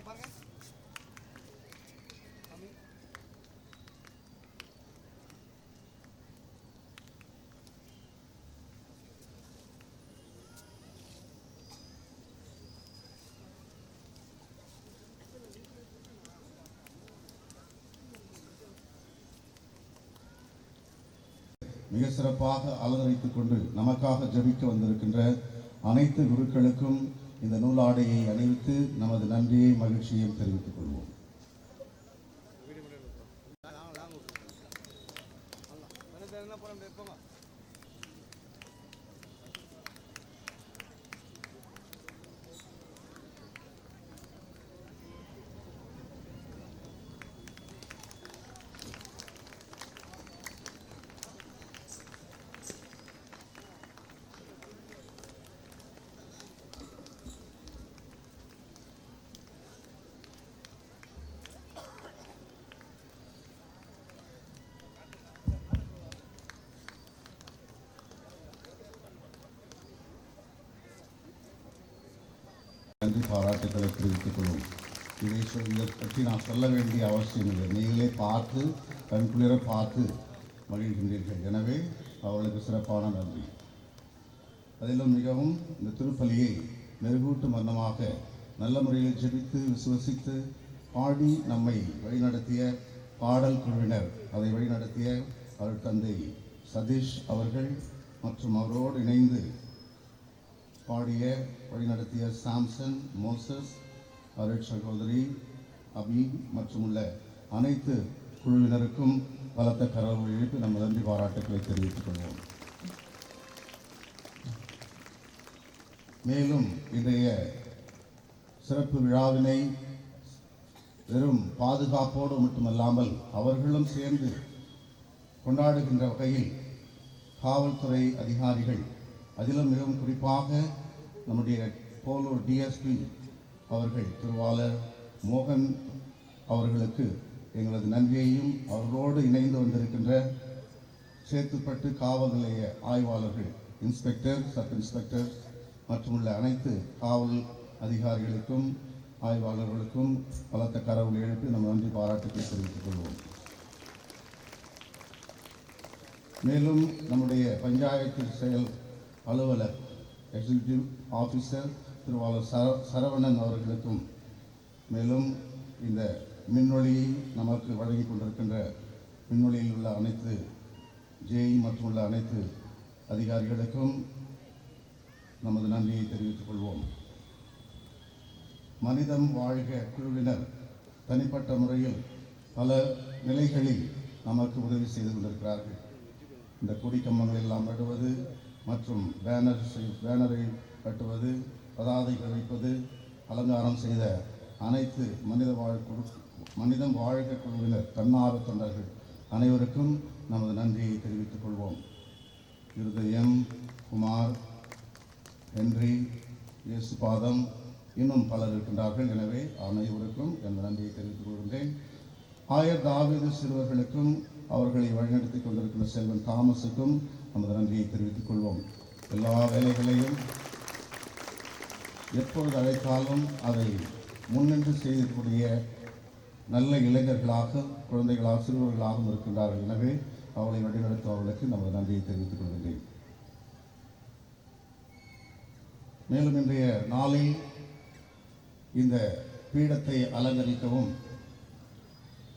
மிக சிறப்பாக அலங்கரித்துக் கொண்டு நமக்காக ஜெபிக்க வந்திருக்கின்ற அனைத்து குருக்களுக்கும் இந்த நூலாடையை அணிவித்து நமது நன்றியை மகிழ்ச்சியையும் தெரிவித்துக் கொள்வோம். நன்றி பாராட்டுக்களை தெரிவித்துக் கொள்வோம். இதை பற்றி நான் சொல்ல வேண்டிய அவசியம் இல்லை. நீங்களே பார்த்து கண்குளிர பார்த்து மகிழ்கின்றீர்கள். எனவே அவர்களுக்கு சிறப்பான நன்றி. அதிலும் மிகவும் இந்த திருப்பலியை மெருகூட்டும் வண்ணமாக நல்ல முறையில் ஜெபித்து விசுவசித்து பாடி நம்மை வழிநடத்திய பாடல் குழுவினர், அதை வழிநடத்திய அவர் தந்தை சதீஷ் அவர்கள் மற்றும் அவரோடு இணைந்து பாடிய வழிநடத்திய சாம்சன், மோசஸ், அருட் சகோதரி அபி மற்றும் உள்ள அனைத்து குழுவினருக்கும் பலத்த கரவு எழுப்பி நம்ம நன்றி பாராட்டுக்களை தெரிவித்துக் கொள்வோம். மேலும் இன்றைய சிறப்பு விழாவினை வெறும் பாதுகாப்போடு மட்டுமல்லாமல் அவர்களும் சேர்ந்து கொண்டாடுகின்ற வகையில் காவல்துறை அதிகாரிகள், அதிலும் மிகவும் குறிப்பாக நம்முடைய போலூர் டிஎஸ்பி அவர்கள் திருவாளர் மோகன் அவர்களுக்கு எங்களது நன்றியையும், அவர்களோடு இணைந்து வந்திருக்கின்ற சேத்துப்பட்டு காவல் நிலைய ஆய்வாளர்கள், இன்ஸ்பெக்டர், சப் இன்ஸ்பெக்டர் மற்றும் உள்ள அனைத்து காவல் அதிகாரிகளுக்கும் ஆய்வாளர்களுக்கும் பலத்த கரவுகள் எழுப்பி நம்ம நன்றி பாராட்டுக்களை தெரிவித்துக் கொள்வோம். மேலும் நம்முடைய பஞ்சாயத்து செயல் அலுவலர் எக்ஸிக்யூட்டிவ் ஆஃபீஸர் திருவாளர் சரவணன் அவர்களுக்கும், மேலும் இந்த மின்னொளியை நமக்கு வழங்கி கொண்டிருக்கின்ற மின்னொளியில் உள்ள அனைத்து ஜேஇ மற்றும் உள்ள அனைத்து அதிகாரிகளுக்கும் நமது நன்றியை தெரிவித்துக் கொள்வோம். மனிதம் வாழ்க குழுவினர் தனிப்பட்ட முறையில் பல நிலைகளில் நமக்கு உதவி செய்து கொண்டிருக்கிறார்கள். இந்த கொடிக்கம்பங்கள் எல்லாம் நடுவது மற்றும் பேனரை கட்டுவது, பதாதைகள் வைப்பது, அலங்காரம் செய்த அனைத்து மனிதம் வாழ்க குழுவினர், தன்னார்வ தொண்டர்கள் அனைவருக்கும் நமது நன்றியை தெரிவித்துக் கொள்வோம். இருதயம், குமார், ஹென்றி, இயேசுபாதம், இன்னும் பலர் இருக்கின்றார்கள். எனவே அனைவருக்கும் எனது நன்றியை தெரிவித்துக் கொள்கின்றேன். ஆயர் தாவீது சிறுவர்களுக்கும் அவர்களை வழிநடத்திக் கொண்டிருக்கின்ற செல்வன் தாமஸுக்கும் நமது நன்றியை தெரிவித்துக் கொள்வோம். எல்லா வேலைகளையும் எப்பொழுது அழைத்தாலும் அதை முன்னின்று செய்யக்கூடிய நல்ல இளைஞர்களாக, குழந்தைகளாக, சிறுவர்களாகவும் இருக்கின்றார்கள். எனவே அவளை வழிநடத்துபவர்களுக்கு நமது நன்றியை தெரிவித்துக் கொள்கின்றேன். மேலும் இன்றைய நாளில் இந்த பீடத்தை அலங்கரிக்கவும்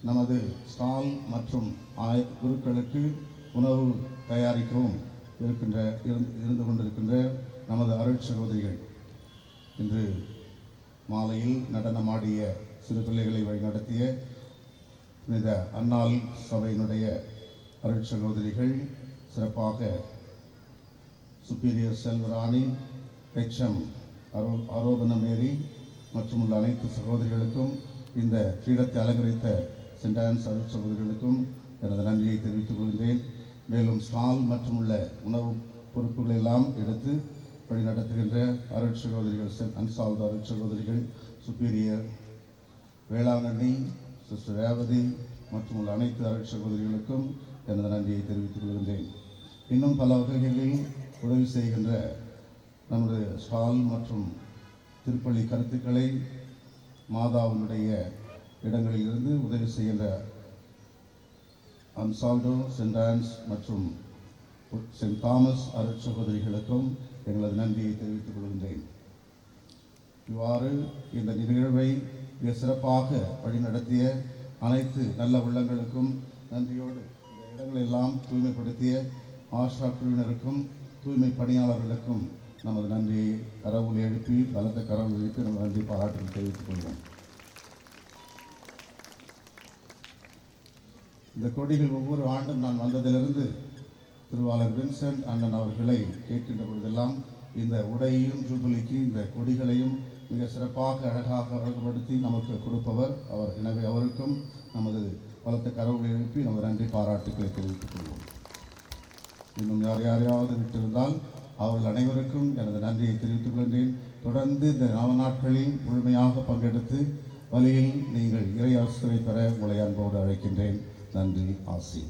நமது ஸ்டால் மற்றும் குருக்களுக்கு உணவு தயாரிக்கவும் இருந்து கொண்டிருக்கின்ற நமது அருட் சகோதரிகள், இன்று மாலையில் நடனமாடிய சிறு பிள்ளைகளை வழிநடத்திய புனித அன்னாள் சபையினுடைய அருட் சகோதரிகள், சிறப்பாக சுப்பீரியர் செல்வராணி, HM ஆரோபண மேரி மற்றும் உள்ள அனைத்து சகோதரிகளுக்கும், இந்த பீடத்தை அலங்கரித்த சென்ட் ஆன்ஸ் அருட் சகோதரிகளுக்கும் எனது நன்றியை தெரிவித்துக் கொள்கிறேன். மேலும் ஸ்டால் மற்றும் உள்ள உணவு பொறுப்புகளை எல்லாம் எடுத்து வழிநடத்துகின்ற அருட் சகோதரிகள், சென்ட் அன்சால்வ் அருட் சகோதரிகள், சுப்பீரியர் வேளாங்கண்ணி, சிஸ்டர் ரேவதி மற்றும் உள்ள அனைத்து அருட் சகோதரிகளுக்கும் எனது நன்றியை தெரிவித்துக் கொள்கின்றேன். இன்னும் பல வகைகளில் உதவி செய்கின்ற நமது ஸ்டால் மற்றும் திருப்பள்ளி கருத்துக்களை மாதாவினுடைய இடங்களிலிருந்து உதவி செய்கின்ற அன்சால்டோ, சென்ட் ஆன்ஸ் மற்றும் சென்ட் தாமஸ் அருட்சகோதரிகளுக்கும் எங்களது நன்றியை தெரிவித்துக் கொள்கின்றேன். இவ்வாறு இந்த நிகழ்வை மிக சிறப்பாக வழிநடத்திய அனைத்து நல்ல உள்ளங்களுக்கும் நன்றியோடு இந்த இடங்களெல்லாம் தூய்மைப்படுத்திய ஆஷா குழுவினருக்கும் தூய்மை பணியாளர்களுக்கும் நமது நன்றியை கரவுள் எழுப்பி பலத்த கரவுள் எழுப்பி நமது நன்றி பாராட்டுகள் தெரிவித்துக் கொள்வோம். இந்த கொடிகள் ஒவ்வொரு ஆண்டும் நான் வந்ததிலிருந்து திருவாளர் வின்சென்ட் அண்ணன் அவர்களை கேட்கின்ற பொழுதெல்லாம் இந்த உடையையும் ஜூபிலிக்கு இந்த கொடிகளையும் மிக சிறப்பாக அழகாக அழகுபடுத்தி நமக்கு கொடுப்பவர் அவர். எனவே அவருக்கும் நமது பலத்த கரவுகளை எழுப்பி நமது நன்றி பாராட்டுக்களை தெரிவித்துக் கொள்வோம். இன்னும் யாரையாவது விட்டிருந்தால் அவர்கள் அனைவருக்கும் எனது நன்றியை தெரிவித்துக் கொள்கின்றேன். தொடர்ந்து இந்த 4 நாட்களில் முழுமையாக பங்கெடுத்து வழியில் நீங்கள் இறை ஆசிரை பெற உங்களை அன்போடு அழைக்கின்றேன். நன்றி, ஆசி.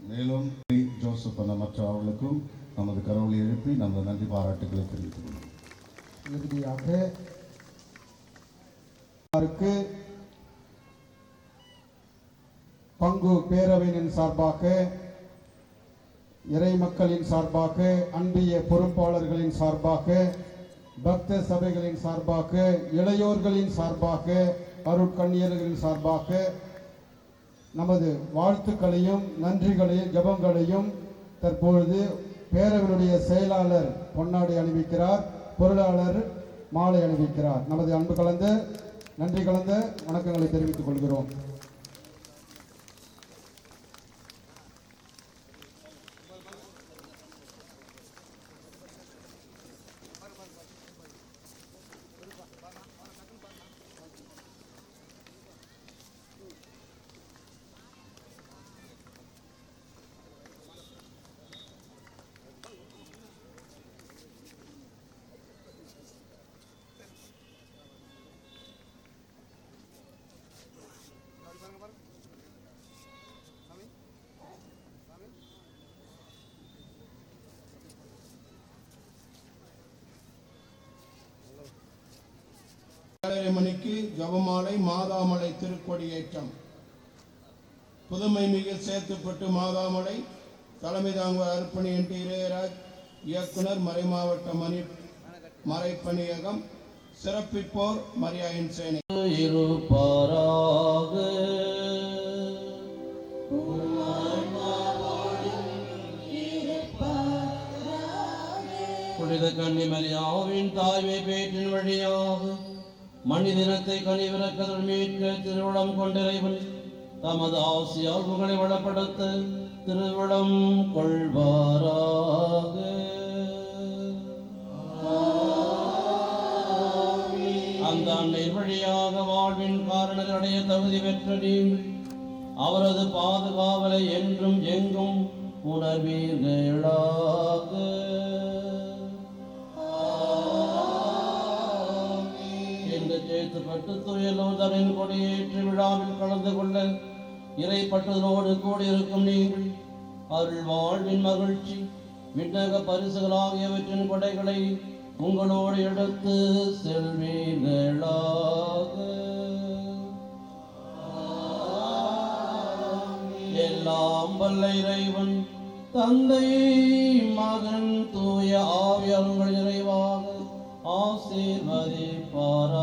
மேலும் ஜோசப் அண்ணா மற்ற அவர்களுக்கும் நமது கரவுளை எழுப்பி நமது நன்றி பாராட்டுகளை தெரிவித்துக் கொள்வோம். இறுதியாக பங்கு பேரவையின் சார்பாக, இறை மக்களின் சார்பாக, அன்பிய பொறுப்பாளர்களின் சார்பாக, பக்த சபைகளின் சார்பாக, இளையோர்களின் சார்பாக, அருட்கண்ணியர்களின் சார்பாக நமது வாழ்த்துக்களையும் நன்றிகளையும் ஜபங்களையும் தற்பொழுது பேரவையினுடைய செயலாளர் பொன்னாடை அணிவிக்கிறார், பொருளாளர் மாலை அணிவிக்கிறார். நமது அன்பு கலந்த நன்றி கலந்த வணக்கங்களை தெரிவித்துக் கொள்கிறோம். மணிக்கு ஜபமாலை மாதாமலை திருக்கொடியேற்றம். புதுமை மிக சேர்த்துப்பட்டு மாதாமலை தலைமை தாங்குவார் அர்ப்பணி என் டி இளையராஜ் இயக்குனர், மறைமாவட்ட மறைப்பணியகம். சிறப்பிப்போர் மரியாயின் சேனை. புனித கன்னிமரியாவின் தாய்மை பேற்றின் வழியாக மனிதனத்தை கனிவிறக்கதல் மீட்க திருவிழம் கொண்டிறைவன் தமது ஆசியால் புகழை வளப்படுத்த திருவிழம் கொள்வாராக. அந்த அன்னை வழியாக வாழ்வின் காரணங்கள் அடைய தகுதி பெற்ற நீங்கள் அவரது பாதுகாவலை என்றும் எங்கும் உணர்வீர்களாக. சேர்த்துப்பட்டு துயலோதரின் கொடியேற்று விழாவில் கலந்து கொள்ள இறைப்பட்டதோடு கூடியிருக்கும் நீங்கள் அருள் வாழ்வின் மகிழ்ச்சி விண்ணக பரிசுகள் ஆகியவற்றின் கொடைகளை உங்களோடு எடுத்து செல்வீர்களாக. எல்லாம் வல்ல இறைவன் தந்தை, மகன், தூய ஆவியார் உங்கள் நிறைவாக ஆசீர்வதிப்பாராக.